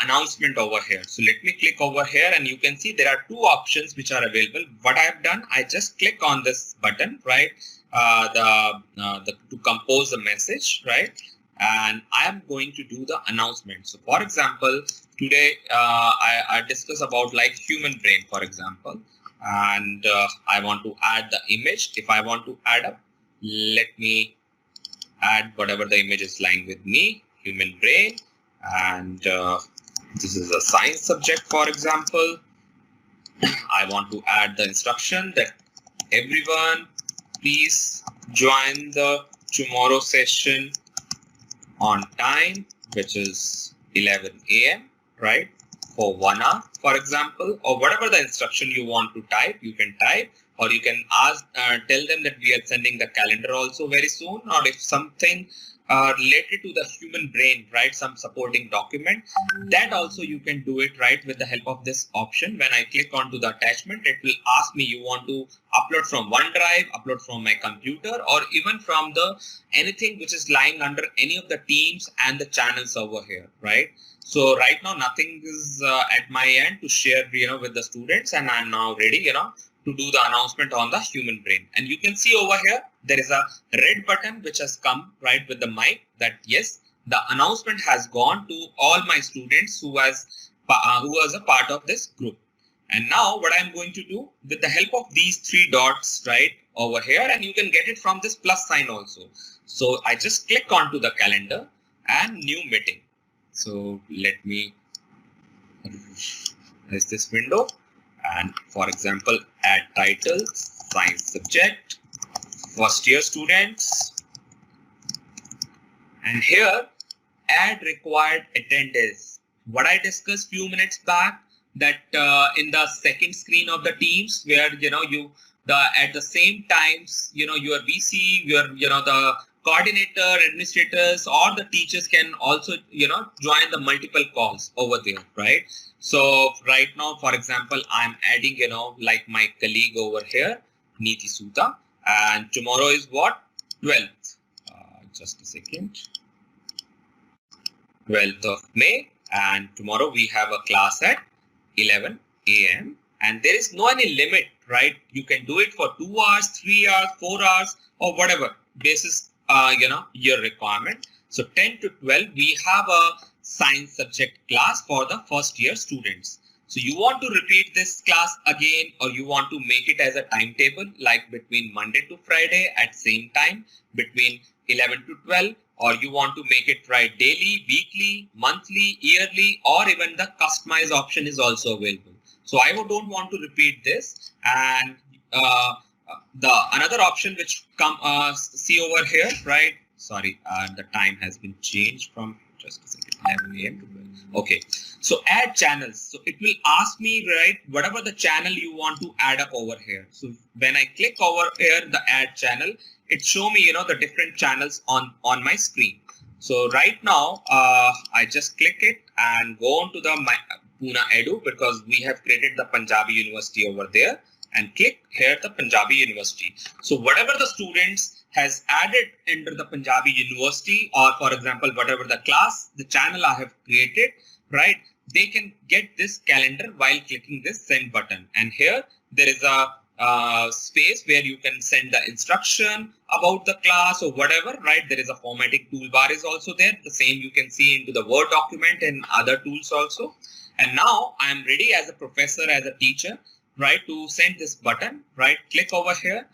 announcement over here. So let me click over here and you can see there are 2 options which are available. What I have done, I just click on this button, right? To compose the message, right? And I am going to do the announcement. So for example, today I discuss about like human brain, for example, and I want to add the image. If I want to add up, let me add whatever the image is lying with me, human brain, and this is a science subject, for example. I want to add the instruction that everyone please join the tomorrow session on time, which is 11 a.m., right? For 1 hour, for example, or whatever the instruction you want to type, you can type, or you can ask, tell them that we are sending the calendar also very soon, or if something related to the human brain, right? Some supporting document, that also you can do it, right? With the help of this option. When I click onto the attachment, it will ask me, you want to upload from OneDrive, upload from my computer, or even from the anything which is lying under any of the teams and the channels over here, right? So right now, nothing is at my end to share, with the students, and I'm now ready, to do the announcement on the human brain. And you can see over here, there is a red button which has come right with the mic that yes, the announcement has gone to all my students who was a part of this group. And now what I'm going to do with the help of these 3 dots right over here, and you can get it from this plus sign also. So I just click onto the calendar and new meeting. So let me raise this window. And for example, add title, science subject, first year students. And here, add required attendance. What I discussed few minutes back, that in the second screen of the Teams, where at the same times, your VC, the coordinator, administrators, or the teachers can also join the multiple calls over there, right? So right now, for example, I'm adding, like my colleague over here, Neeti Suta, and tomorrow is what? 12th. Just a second. 12th of May, and tomorrow we have a class at 11 a.m. and there is no any limit, right? You can do it for 2 hours, 3 hours, 4 hours, or whatever basis, your requirement. So 10 to 12, we have a science subject class for the first year students. So you want to repeat this class again, or you want to make it as a timetable, like between Monday to Friday at same time, between 11 to 12, or you want to make it right daily, weekly, monthly, yearly, or even the customize option is also available. So I don't want to repeat this. And the another option which see over here, right? Sorry, the time has been changed from just a second, 11 a.m. to 12. Okay, so add channels. So it will ask me, right, whatever the channel you want to add up over here. So when I click over here, the add channel, it show me, the different channels on my screen. So right now, I just click it and go on to the Pune Edu, because we have created the Punjabi University over there, and click here the Punjabi University. So whatever the students has added under the Punjabi University, or for example, whatever the class, the channel I have created, right, they can get this calendar while clicking this send button. And here there is a space where you can send the instruction about the class or whatever, right? There is a formatting toolbar is also there. The same you can see into the Word document and other tools also. And now I am ready as a professor, as a teacher, right, to send this button, right? Click over here,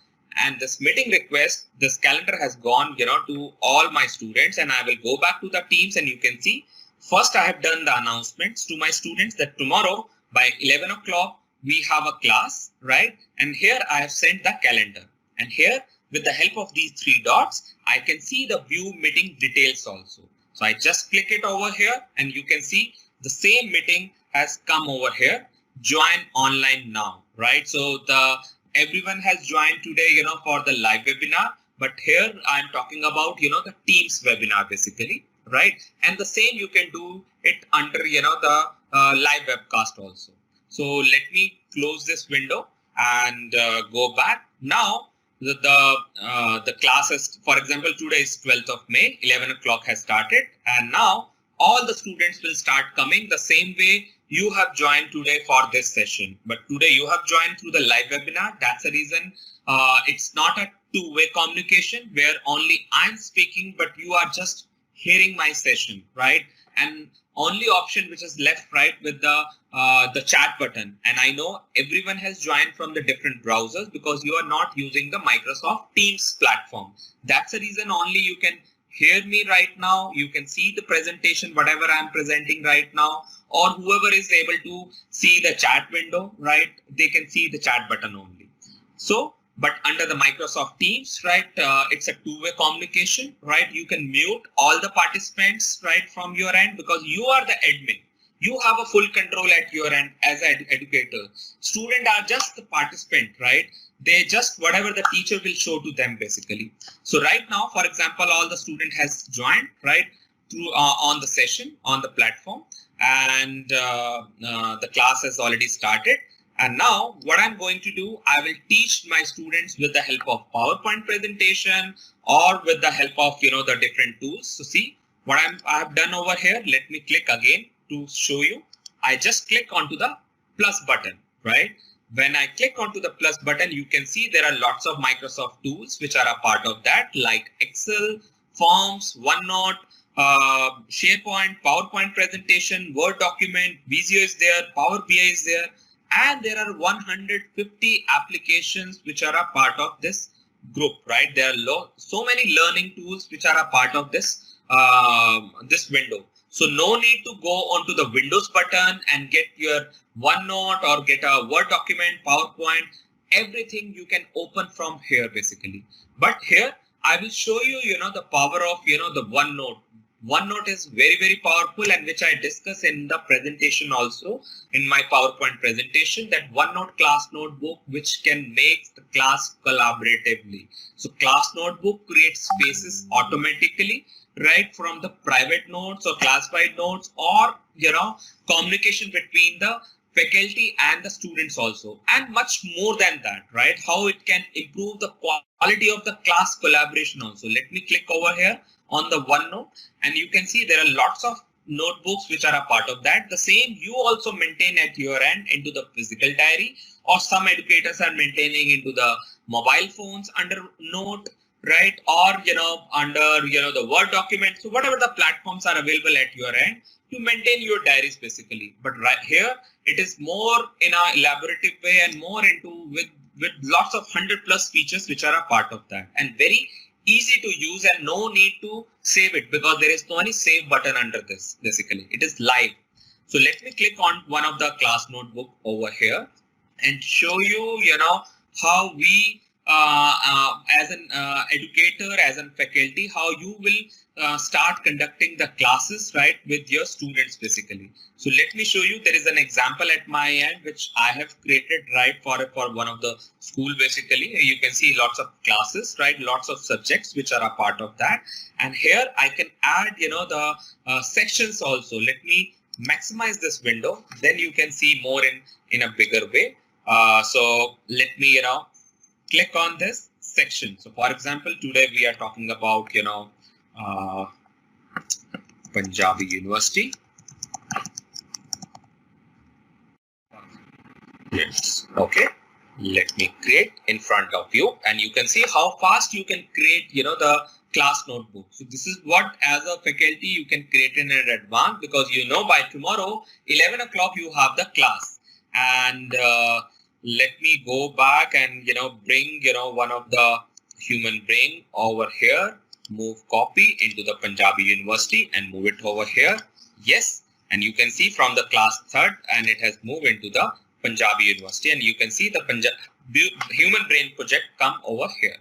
and this meeting request, this calendar has gone, to all my students, and I will go back to the Teams, and you can see, first I have done the announcements to my students that tomorrow by 11 o'clock, we have a class, right? And here I have sent the calendar. And here, with the help of these 3 dots, I can see the view meeting details also. So I just click it over here, and you can see the same meeting has come over here. Join online now, right? So everyone has joined today, for the live webinar. But here I'm talking about, the Teams webinar basically, right? And the same you can do it under, the live webcast also. So let me close this window and go back. Now the class is, for example, today is 12th of May, 11 o'clock has started, and now all the students will start coming the same way you have joined today for this session. But today you have joined through the live webinar. That's the reason it's not a two-way communication where only I'm speaking, but you are just hearing my session, right? And only option which is left, right, with the chat button. And I know everyone has joined from the different browsers because you are not using the Microsoft Teams platform. That's the reason only you can hear me right now. You can see the presentation, whatever I'm presenting right now, or whoever is able to see the chat window, right? They can see the chat button only. So, but under the Microsoft Teams, right, it's a two-way communication, right? You can mute all the participants, right, from your end because you are the admin. You have a full control at your end as an educator. Students are just the participant, right? They just whatever the teacher will show to them basically. So right now, for example, all the student has joined, right, through on the session, on the platform, and the class has already started. And now what I'm going to do, I will teach my students with the help of PowerPoint presentation or with the help of, the different tools. So see what I have done over here. Let me click again to show you. I just click onto the plus button, right? When I click onto the plus button, you can see there are lots of Microsoft tools which are a part of that, like Excel, Forms, OneNote, SharePoint, PowerPoint presentation, Word document, Visio is there, Power BI is there. And there are 150 applications which are a part of this group, right? There are so many learning tools which are a part of this this window. So no need to go onto the Windows button and get your OneNote or get a Word document, PowerPoint. Everything you can open from here basically. But here I will show you, the power of, the OneNote. OneNote is very, very powerful, and which I discuss in the presentation also in my PowerPoint presentation, that OneNote class notebook which can make the class collaboratively. So class notebook creates spaces automatically, right, from the private notes or classified notes, or communication between the faculty and the students also, and much more than that, right? How it can improve the quality of the class collaboration also. Let me click over here on the OneNote, and you can see there are lots of notebooks which are a part of that. The same you also maintain at your end into the physical diary, or some educators are maintaining into the mobile phones under Note, right? Or under the Word document. So whatever the platforms are available at your end, you maintain your diaries basically. But right here it is more in a elaborative way and more into with lots of 100+ features which are a part of that, and very easy to use, and no need to save it because there is no any save button under this. Basically, it is live. So let me click on one of the class notebook over here and show you, how we as an educator, as a faculty, how you will start conducting the classes, right, with your students basically. So let me show you. There is an example at my end which I have created, right, for one of the school basically. You can see lots of classes, right, lots of subjects which are a part of that. And here I can add, the sections also. Let me maximize this window. Then you can see more in a bigger way. So let me, click on this section. So for example, today we are talking about, Punjabi University. Yes. Okay. Let me create in front of you, and you can see how fast you can create, the class notebook. So this is what as a faculty you can create in advance, because by tomorrow 11 o'clock you have the class. And let me go back and bring one of the human brain over here, move copy into the Punjabi University and move it over here. Yes, and you can see from the class 3rd, and it has moved into the Punjabi University, and you can see the human brain project come over here.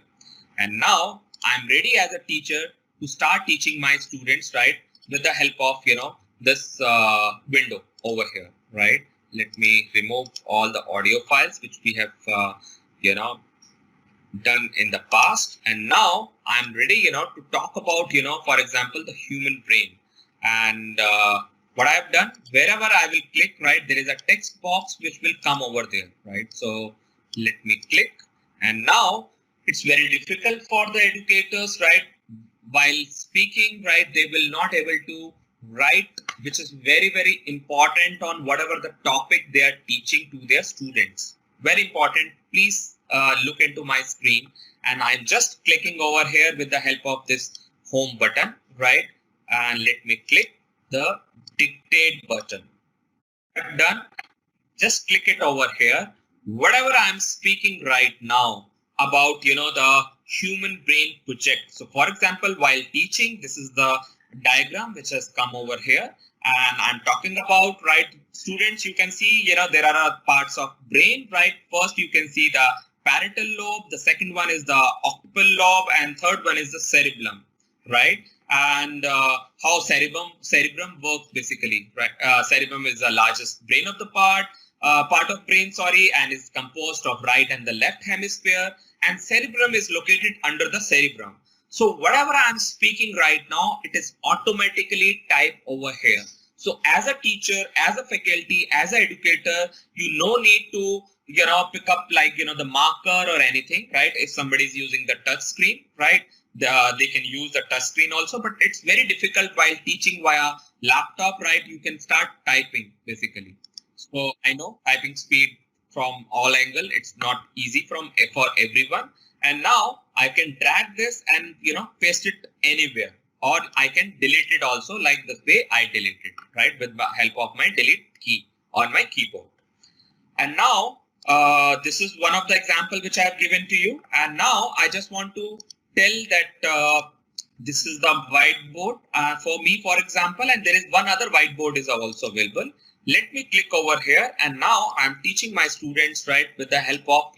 And now I'm ready as a teacher to start teaching my students, right, with the help of this window over here, right? Let me remove all the audio files which we have done in the past, and now I'm ready to talk about for example the human brain. And what I've done, wherever I will click, right, there is a text box which will come over there, right? So let me click, and now it's very difficult for the educators, right? While speaking, right, they will not able to write, which is very, very important on whatever the topic they are teaching to their students. Very important. Please look into my screen, and I'm just clicking over here with the help of this home button, right? And let me click the dictate button. I'm done. Just click it over here. Whatever I'm speaking right now about, the human brain project. So for example, while teaching, this is the diagram which has come over here, and I'm talking about, right, students, you can see, there are parts of brain, right? First, you can see the parietal lobe. The second one is the occipital lobe, and third one is the cerebellum, right? And how cerebrum works basically, right? Cerebrum is the largest brain of the part of brain, and is composed of right and the left hemisphere, and cerebrum is located under the cerebrum. So whatever I'm speaking right now, it is automatically typed over here. So as a teacher, as a faculty, as an educator, you no need to, pick up like, the marker or anything, right? If somebody is using the touch screen, right? They can use the touch screen also, but it's very difficult while teaching via laptop, right? You can start typing basically. So I know typing speed from all angle, it's not easy for everyone. And now I can drag this and, paste it anywhere, or I can delete it also like the way I delete it, right? With the help of my delete key on my keyboard. And now this is one of the example which I have given to you. And now I just want to tell that this is the whiteboard for me, for example, and there is one other whiteboard is also available. Let me click over here, and now I'm teaching my students, right, with the help of,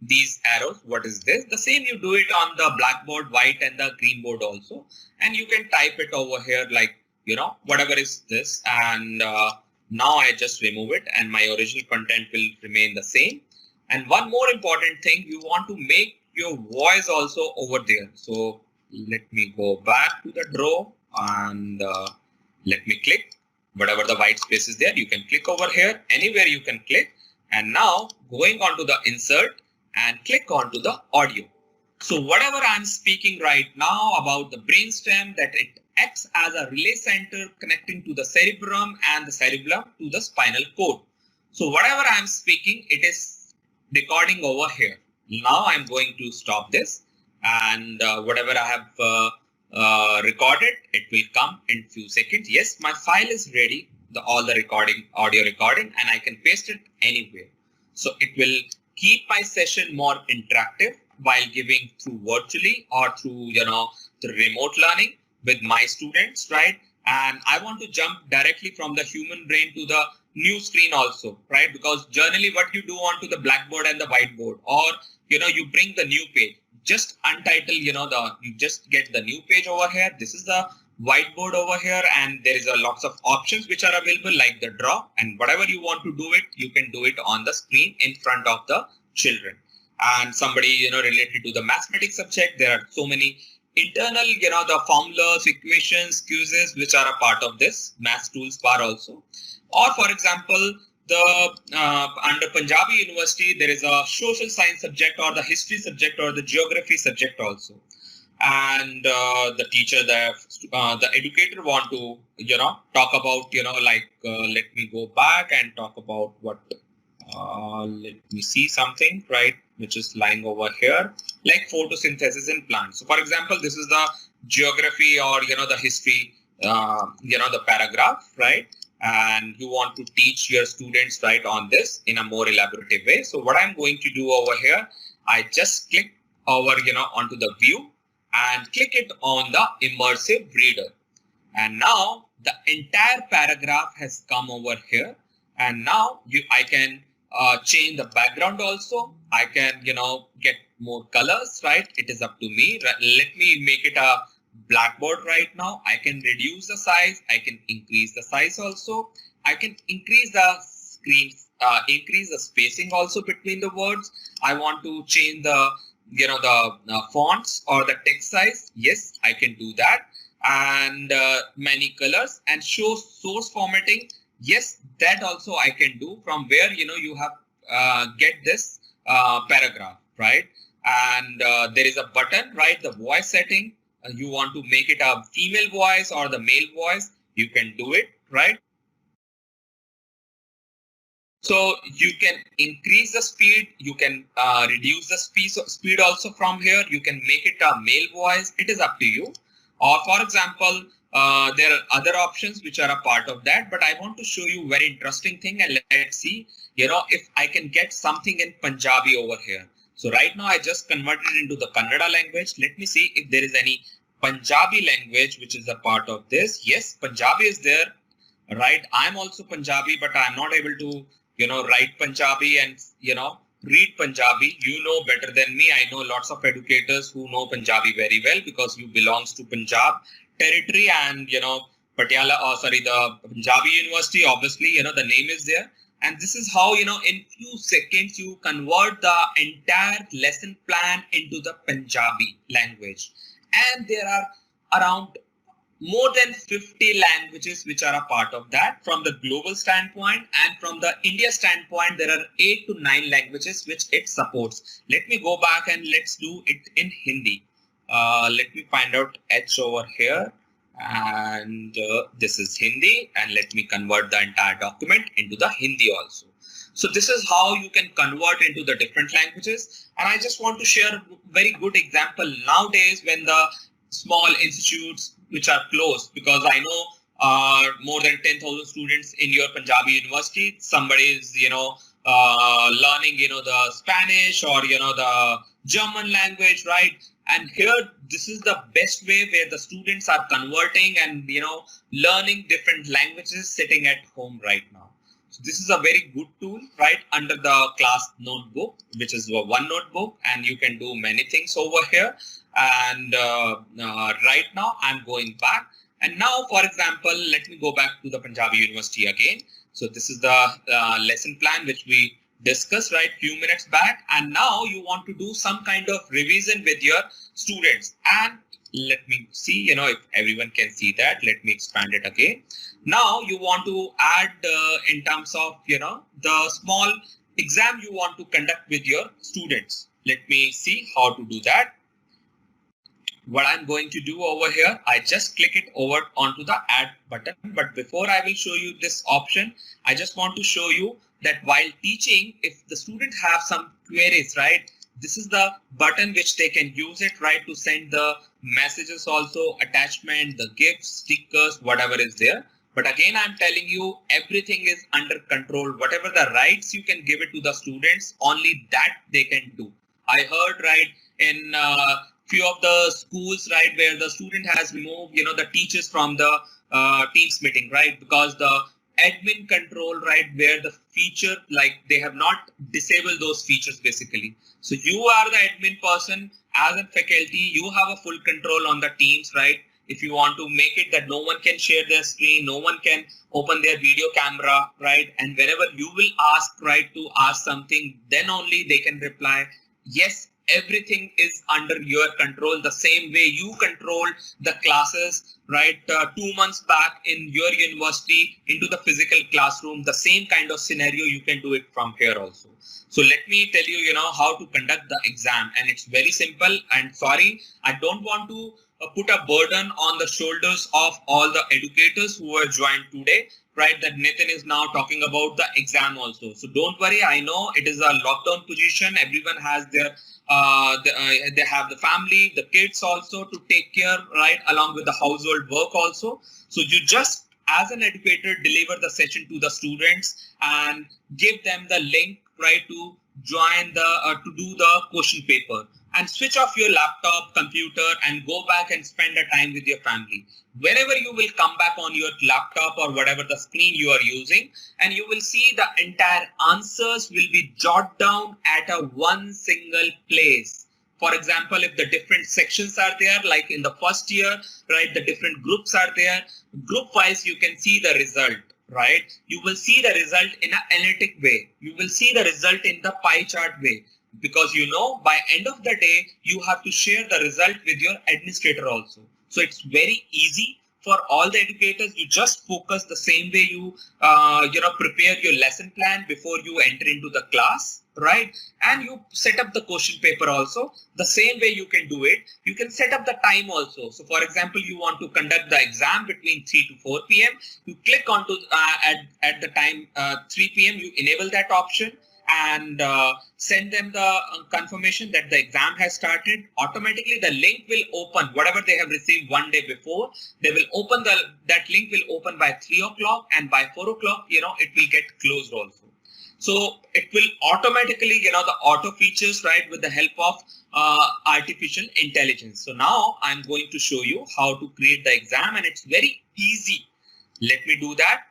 these arrows. What is this? The same you do it on the blackboard, white and the green board also. And you can type it over here like, whatever is this. And now I just remove it and my original content will remain the same. And one more important thing, you want to make your voice also over there. So let me go back to the draw and let me click. Whatever the white space is there, you can click over here. Anywhere you can click. And now going on to the insert and click onto the audio. So whatever I'm speaking right now about the brainstem, that it acts as a relay center connecting to the cerebrum and the cerebellum to the spinal cord. So whatever I'm speaking, it is recording over here. Now I'm going to stop this, and whatever I have recorded, it will come in few seconds. Yes, my file is ready, all the audio recording, and I can paste it anywhere. So it will keep my session more interactive while giving through virtually or through, the remote learning with my students, right? And I want to jump directly from the human brain to the new screen also, right? Because generally what you do onto the blackboard and the whiteboard, or, you bring the new page, just untitle, you just get the new page over here. This is the whiteboard over here, and there is a lots of options which are available like the draw, and whatever you want to do it, you can do it on the screen in front of the children. And somebody, related to the mathematics subject, there are so many internal, the formulas, equations, quizzes, which are a part of this math tools bar also. Or for example, under Punjabi University, there is a social science subject or the history subject or the geography subject also. And the teacher, the educator want to, talk about, let me go back and talk about what, let me see something, right, which is lying over here, like photosynthesis in plants. So for example, this is the geography or, the history, the paragraph, right? And you want to teach your students, right, on this in a more elaborative way. So what I'm going to do over here, I just click over, onto the view and click it on the Immersive Reader. And now the entire paragraph has come over here. And now I can change the background also. I can, get more colors, right? It is up to me. Let me make it a blackboard right now. I can reduce the size. I can increase the size also. I can increase the screen, increase the spacing also between the words. I want to change the, the fonts or the text size. Yes, I can do that. and many colors, and show source formatting. Yes, that also I can do from where you have get this paragraph, right? And there is a button, right? The voice setting. You want to make it a female voice or the male voice, you can do it, right? So you can increase the speed, you can reduce the speed also from here. You can make it a male voice. It is up to you. Or for example, there are other options which are a part of that. But I want to show you very interesting thing, and let's see, if I can get something in Punjabi over here. So right now I just converted it into the Kannada language. Let me see if there is any Punjabi language which is a part of this. Yes, Punjabi is there. Right, I'm also Punjabi, but I'm not able to write Punjabi and read Punjabi. You know better than me. I know lots of educators who know Punjabi very well, because you belongs to Punjab territory, and Patiala, the Punjabi University, obviously the name is there. And this is how in few seconds you convert the entire lesson plan into the Punjabi language. And there are around more than 50 languages which are a part of that from the global standpoint, and from the India standpoint there are 8 to 9 languages which it supports. Let me go back and let's do it in Hindi. Let me find out H over here, and this is Hindi, and let me convert the entire document into the Hindi also. So this is how you can convert into the different languages. And I just want to share a very good example nowadays when the small institutes which are closed, because I know more than 10,000 students in your Punjabi university. Somebody is learning the Spanish or the German language, right? And here this is the best way where the students are converting and learning different languages sitting at home right now. So this is a very good tool, right, under the class notebook, which is one notebook, and you can do many things over here. And right now I'm going back. And now, for example, let me go back to the Punjabi University again. So this is the lesson plan which we discussed right few minutes back. And now you want to do some kind of revision with your students. And let me see, if everyone can see that. Let me expand it again. Now you want to add in terms of, the small exam you want to conduct with your students. Let me see how to do that. What I'm going to do over here, I just click it over onto the add button. But before I will show you this option, I just want to show you that while teaching, if the student have some queries, right, this is the button which they can use it, right, to send the messages also, attachment, the gifts, stickers, whatever is there. But again, I'm telling you, everything is under control. Whatever the rights you can give it to the students, only that they can do. I heard, right, in few of the schools, right, where the student has removed, the teachers from the Teams meeting, right, because the admin control, right, where the feature, like they have not disabled those features basically. So you are the admin person as a faculty, you have a full control on the Teams, right? If you want to make it that no one can share their screen, no one can open their video camera, right? And whenever you will ask, right, to ask something, then only they can reply. Yes, everything is under your control, the same way you control the classes, right, 2 months back in your university into the physical classroom. The same kind of scenario you can do it from here also. So let me tell you, how to conduct the exam, and it's very simple. And sorry, I don't want to put a burden on the shoulders of all the educators who are joined today, right, that Nitin is now talking about the exam also. So don't worry, I know it is a lockdown position. Everyone has their they have the family, the kids also to take care, right, along with the household work also. So you just, as an educator, deliver the session to the students and give them the link, right, to join the to do the question paper, and switch off your laptop, computer, and go back and spend a time with your family. Whenever you will come back on your laptop or whatever the screen you are using, and you will see the entire answers will be jotted down at a one single place. For example, if the different sections are there, like in the first year, right, the different groups are there, group wise you can see the result, right? You will see the result in an analytic way. You will see the result in the pie chart way. because by end of the day you have to share the result with your administrator also. So it's very easy for all the educators. You just focus the same way you prepare your lesson plan before you enter into the class, right? And you set up the question paper also the same way you can do it. You can set up the time also. So for example, you want to conduct the exam between 3 to 4 p.m. You click onto at the time 3 p.m. you enable that option and send them the confirmation that the exam has started. Automatically the link will open, whatever they have received one day before, they will open that link will open by 3 o'clock, and by 4 o'clock, it will get closed also. So it will automatically, the auto features, right, with the help of artificial intelligence. So now I'm going to show you how to create the exam, and it's very easy. Let me do that.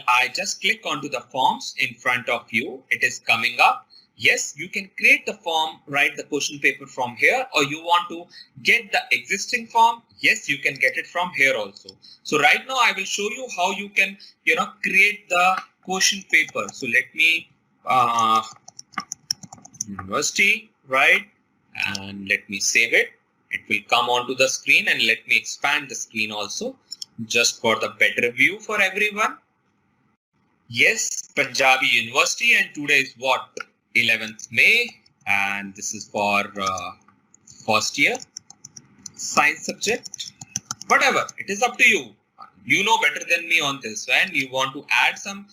I just click onto the forms in front of you. It is coming up. Yes, you can create the form, write the question paper from here, or you want to get the existing form. Yes, you can get it from here also. So right now I will show you how you can, create the question paper. So let me university, right? And let me save it. It will come onto the screen, and let me expand the screen also just for the better view for everyone. Yes, Punjabi University, and today is what? 11th May, and this is for first year science subject. Whatever, it is up to you. You know better than me on this, and you want to add some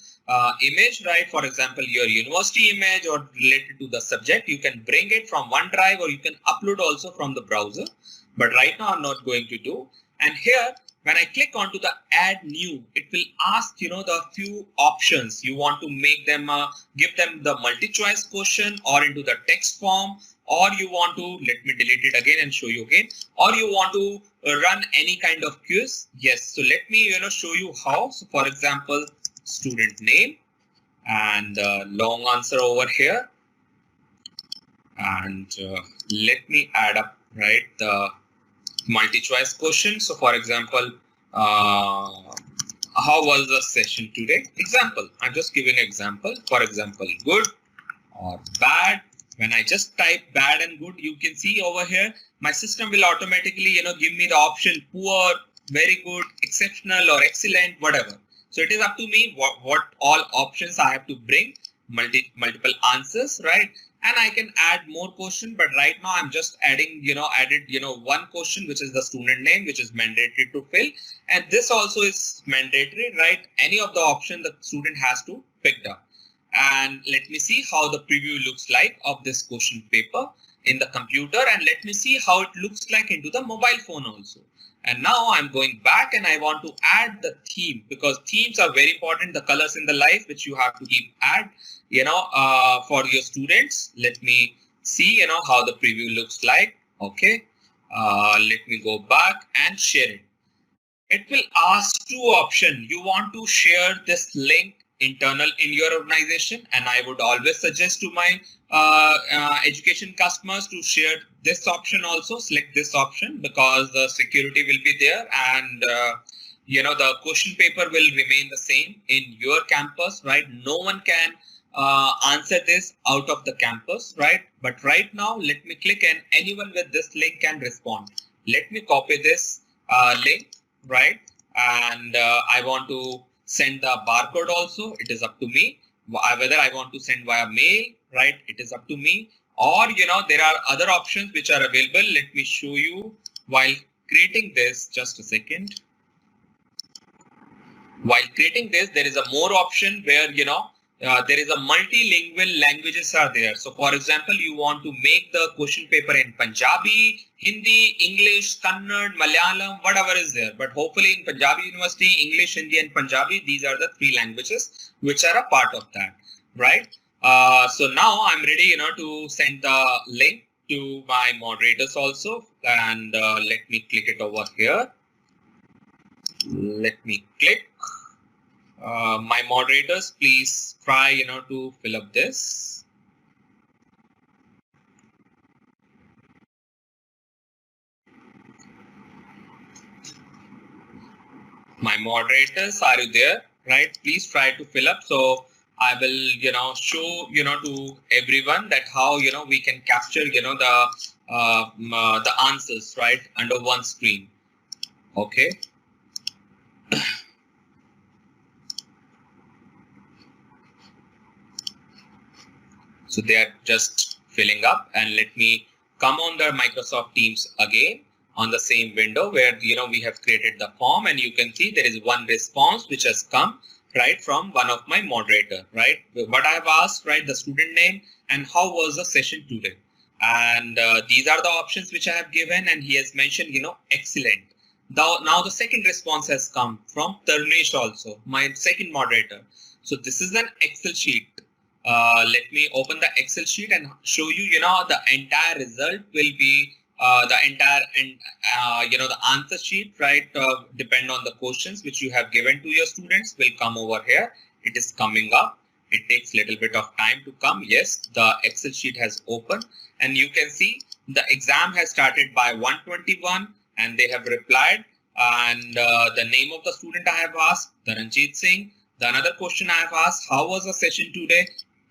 image, right? For example, your university image or related to the subject, you can bring it from OneDrive, or you can upload also from the browser. But right now I'm not going to do. And here, when I click onto the add new, it will ask, the few options. You want to make them, give them the multi-choice question or into the text form, or you want to, let me delete it again and show you again, or you want to run any kind of quiz. Yes. So let me, show you how. So for example, student name and long answer over here. And let me add up, right, the multi-choice question. So for example, how was the session today? Example, I'm just giving example. For example, good or bad. When I just type bad and good, you can see over here, my system will automatically, give me the option poor, very good, exceptional, or excellent, whatever. So it is up to me what all options I have to bring, multiple answers, right? And I can add more question, but right now I'm just adding, added, one question, which is the student name, which is mandatory to fill. And this also is mandatory, right? Any of the option the student has to pick up. And let me see how the preview looks like of this question paper in the computer. And let me see how it looks like into the mobile phone also. And now I'm going back and I want to add the theme, because themes are very important, the colors in the life, which you have to keep add, for your students. Let me see, how the preview looks like. Okay. Let me go back and share it. It will ask two options. You want to share this link internal in your organization, and I would always suggest to my education customers to share this option also. Select this option because the security will be there, and the question paper will remain the same in your campus, right? No one can answer this out of the campus, right? But right now, let me click, and anyone with this link can respond. Let me copy this link, right? And I want to send the barcode also. It is up to me. Whether I want to send via mail, right? It is up to me. Or, there are other options which are available. Let me show you while creating this. Just a second. While creating this, there is a more option where, there is a multilingual languages are there. So for example, you want to make the question paper in Punjabi, Hindi, English, Kannada, Malayalam, whatever is there. But hopefully in Punjabi University, English, Hindi and Punjabi, these are the three languages which are a part of that, right? So now I'm ready, to send the link to my moderators also. And let me click it over here. Let me click. My moderators, please try, to fill up this. My moderators, are you there? Right? Please try to fill up. So I will, show, to everyone that how, we can capture, the answers, right, under one screen. Okay. So they are just filling up, and let me come on the Microsoft Teams again on the same window where, we have created the form, and you can see there is one response which has come, right, from one of my moderator, right? What I have asked, right, the student name and how was the session today. And these are the options which I have given, and he has mentioned, excellent. Now the second response has come from Tarnesh also, my second moderator. So this is an Excel sheet. Let me open the Excel sheet and show you, the entire result will be the entire, and the answer sheet, right, depend on the questions which you have given to your students will come over here. It is coming up. It takes a little bit of time to come. Yes, the Excel sheet has opened, and you can see the exam has started by 121 and they have replied. And the name of the student I have asked, Dharanjit Singh. The another question I have asked, how was the session today?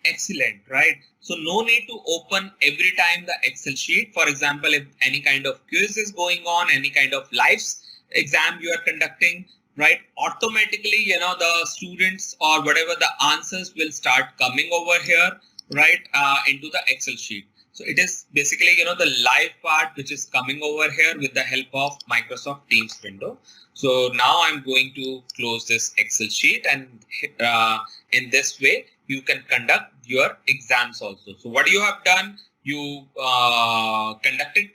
Excellent, right? So no need to open every time the Excel sheet. For example, if any kind of quiz is going on, any kind of live exam you are conducting, right? Automatically, the students or whatever the answers will start coming over here, right, into the Excel sheet. So it is basically, the live part which is coming over here with the help of Microsoft Teams window. So now I'm going to close this Excel sheet, and in this way, you can conduct your exams also. So what you have done, you conducted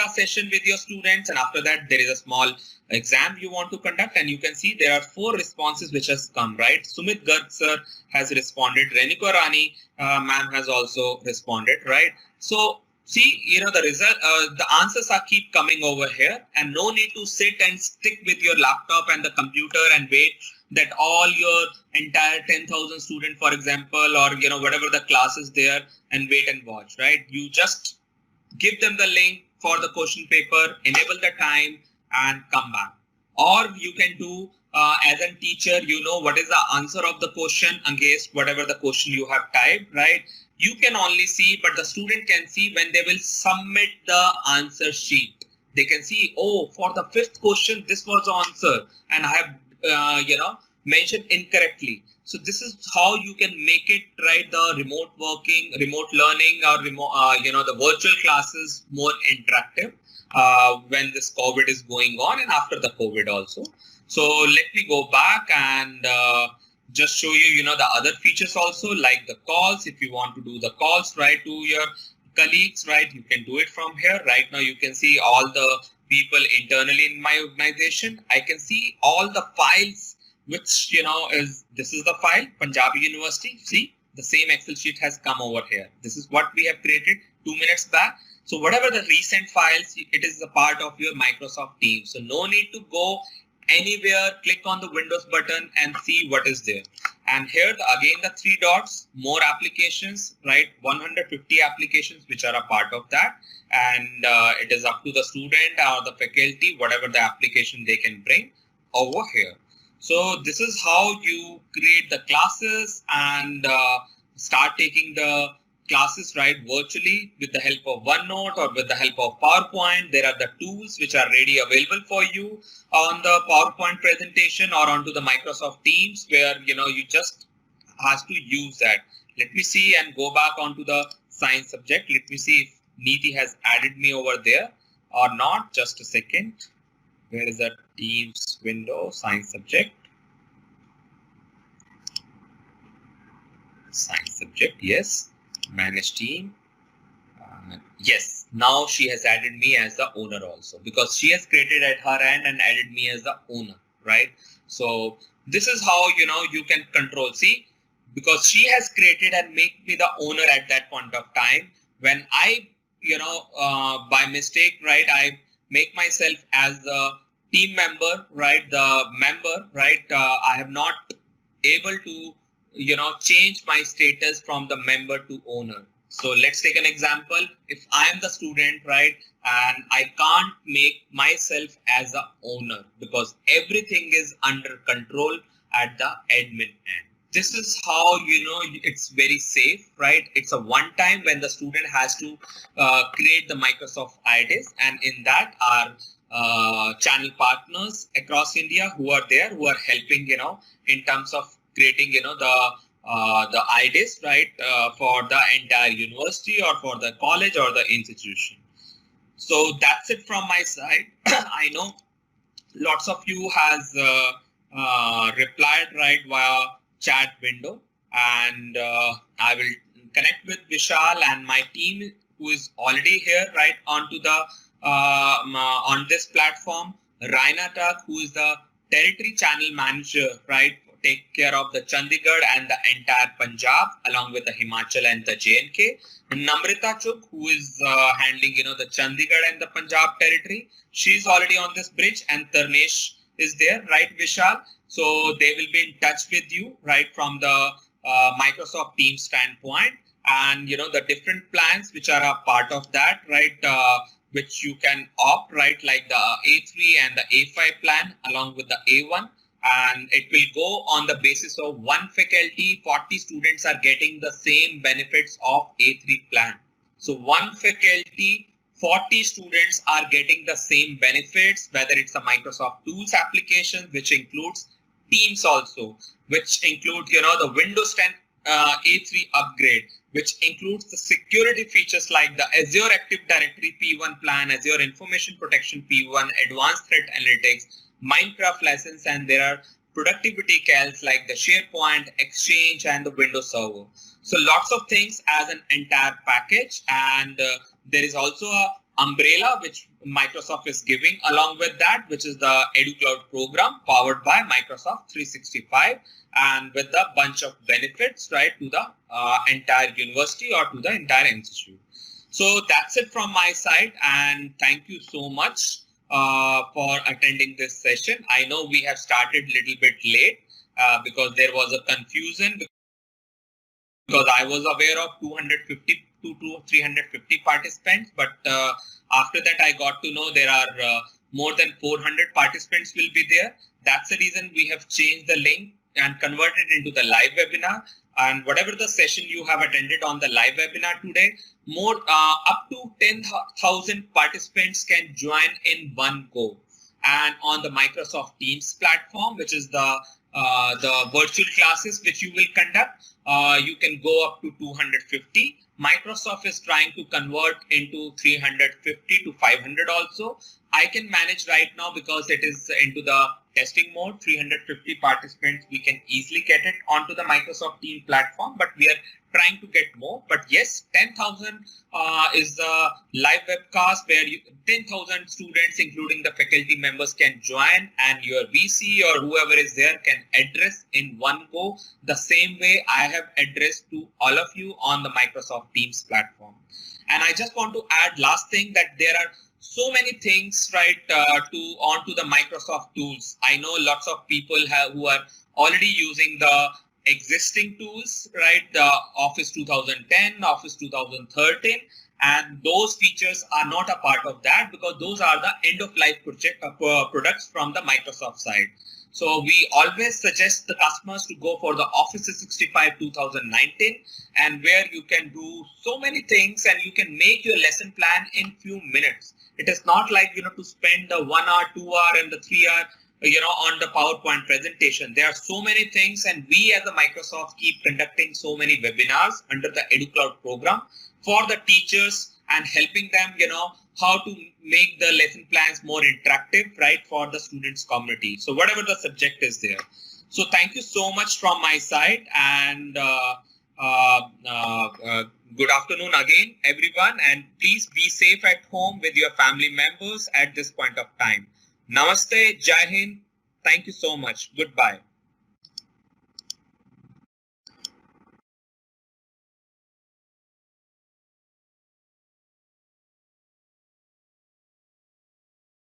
a session with your students, and after that there is a small exam you want to conduct, and you can see there are 4 responses which has come, right? Sumit Garg sir has responded, Reniko Rani ma'am has also responded, right? So see, the result, the answers are keep coming over here, and no need to sit and stick with your laptop and the computer and wait that all your entire 10,000 student, for example, or, whatever the class is there, and wait and watch, right? You just give them the link for the question paper, enable the time, and come back. Or you can do, as a teacher, what is the answer of the question against whatever the question you have typed, right? You can only see, but the student can see when they will submit the answer sheet. They can see, oh, for the 5th question, this was the answer, and I have, mentioned incorrectly. So this is how you can make it, right, the remote working, remote learning, or remote, the virtual classes more interactive when this COVID is going on, and after the COVID also. So let me go back and just show you, the other features also, like the calls. If you want to do the calls, right, to your colleagues, right, you can do it from here. Right now you can see all the people internally in my organization. I can see all the files, which, this is the file, Punjabi University. See, the same Excel sheet has come over here. This is what we have created 2 minutes back. So whatever the recent files, it is a part of your Microsoft Teams. So no need to go anywhere, click on the Windows button and see what is there. And here, again, the 3 dots, more applications, right? 150 applications which are a part of that. And it is up to the student or the faculty, whatever the application they can bring over here. So this is how you create the classes and start taking the classes, right, virtually with the help of OneNote or with the help of PowerPoint. There are the tools which are ready available for you on the PowerPoint presentation or onto the Microsoft Teams, where, you just has to use that. Let me see and go back onto the science subject. Let me see if Neeti has added me over there or not. Just a second. Where is that Teams window, science subject? Science subject, yes. Manage team. Yes, now she has added me as the owner also, because she has created at her end and added me as the owner, right? So this is how, you can control. See, because she has created and make me the owner at that point of time. When I, by mistake, right, I make myself as the team member, right, the member, right, I have not able to, change my status from the member to owner. So let's take an example. If I am the student, right, and I can't make myself as the owner because everything is under control at the admin end. this is how, it's very safe, right? It's a one time when the student has to create the Microsoft IDs, and in that are channel partners across India who are there, who are helping, in terms of creating, the IDs, right, for the entire university or for the college or the institution. So that's it from my side. I know lots of you has replied right via chat window, and I will connect with Vishal and my team who is already here right onto the on this platform. Raina Tak, who is the territory channel manager, right, take care of the Chandigarh and the entire Punjab along with the Himachal and the J&K. Namrita Chuk, who is handling the Chandigarh and the Punjab territory. She's already on this bridge, and Tarnesh is there, right, Vishal? So they will be in touch with you, right, from the Microsoft Teams standpoint, and the different plans which are a part of that, right, which you can opt, right, like the A3 and the A5 plan along with the A1. And it will go on the basis of one faculty, 40 students are getting the same benefits of A3 plan. So one faculty, 40 students are getting the same benefits, whether it's a Microsoft Tools application, which includes Teams also, which include, the Windows 10 A3 upgrade, which includes the security features like the Azure Active Directory P1 plan, Azure Information Protection P1, Advanced Threat Analytics, Minecraft license, and there are productivity calcs like the SharePoint, Exchange, and the Windows Server. So lots of things as an entire package, and there is also a umbrella which Microsoft is giving along with that, which is the EduCloud program powered by Microsoft 365, and with a bunch of benefits, right, to the entire university or to the entire institute. So that's it from my side, and thank you so much for attending this session. I know we have started a little bit late because there was a confusion, because I was aware of 250 to 350 participants, but after that I got to know there are more than 400 participants will be there. That's the reason we have changed the link and converted into the live webinar. And whatever the session you have attended on the live webinar today, more up to 10,000 participants can join in one go. And on the Microsoft Teams platform, which is the virtual classes which you will conduct, you can go up to 250. Microsoft is trying to convert into 350 to 500 also. I can manage right now because it is into the testing mode. 350 participants, we can easily get it onto the Microsoft Teams platform, but we are trying to get more. But yes, 10,000 is the live webcast where 10,000 students, including the faculty members, can join, and your VC or whoever is there can address in one go the same way I have addressed to all of you on the Microsoft Teams platform. And I just want to add last thing, that there are so many things, right, onto the Microsoft tools. I know lots of people who are already using the existing tools, right, the Office 2010, Office 2013, and those features are not a part of that because those are the end-of-life products from the Microsoft side. So we always suggest the customers to go for the Office 365 2019, and where you can do so many things and you can make your lesson plan in few minutes. It is not like, to spend the 1 hour, 2 hour, and the 3 hour, on the PowerPoint presentation. There are so many things, and we as a Microsoft keep conducting so many webinars under the EduCloud program for the teachers and helping them, how to make the lesson plans more interactive, right, for the students community. So whatever the subject is there. So thank you so much from my side, and good afternoon again, everyone, and please be safe at home with your family members at this point of time. Namaste, Jai Hind. Thank you so much. Goodbye.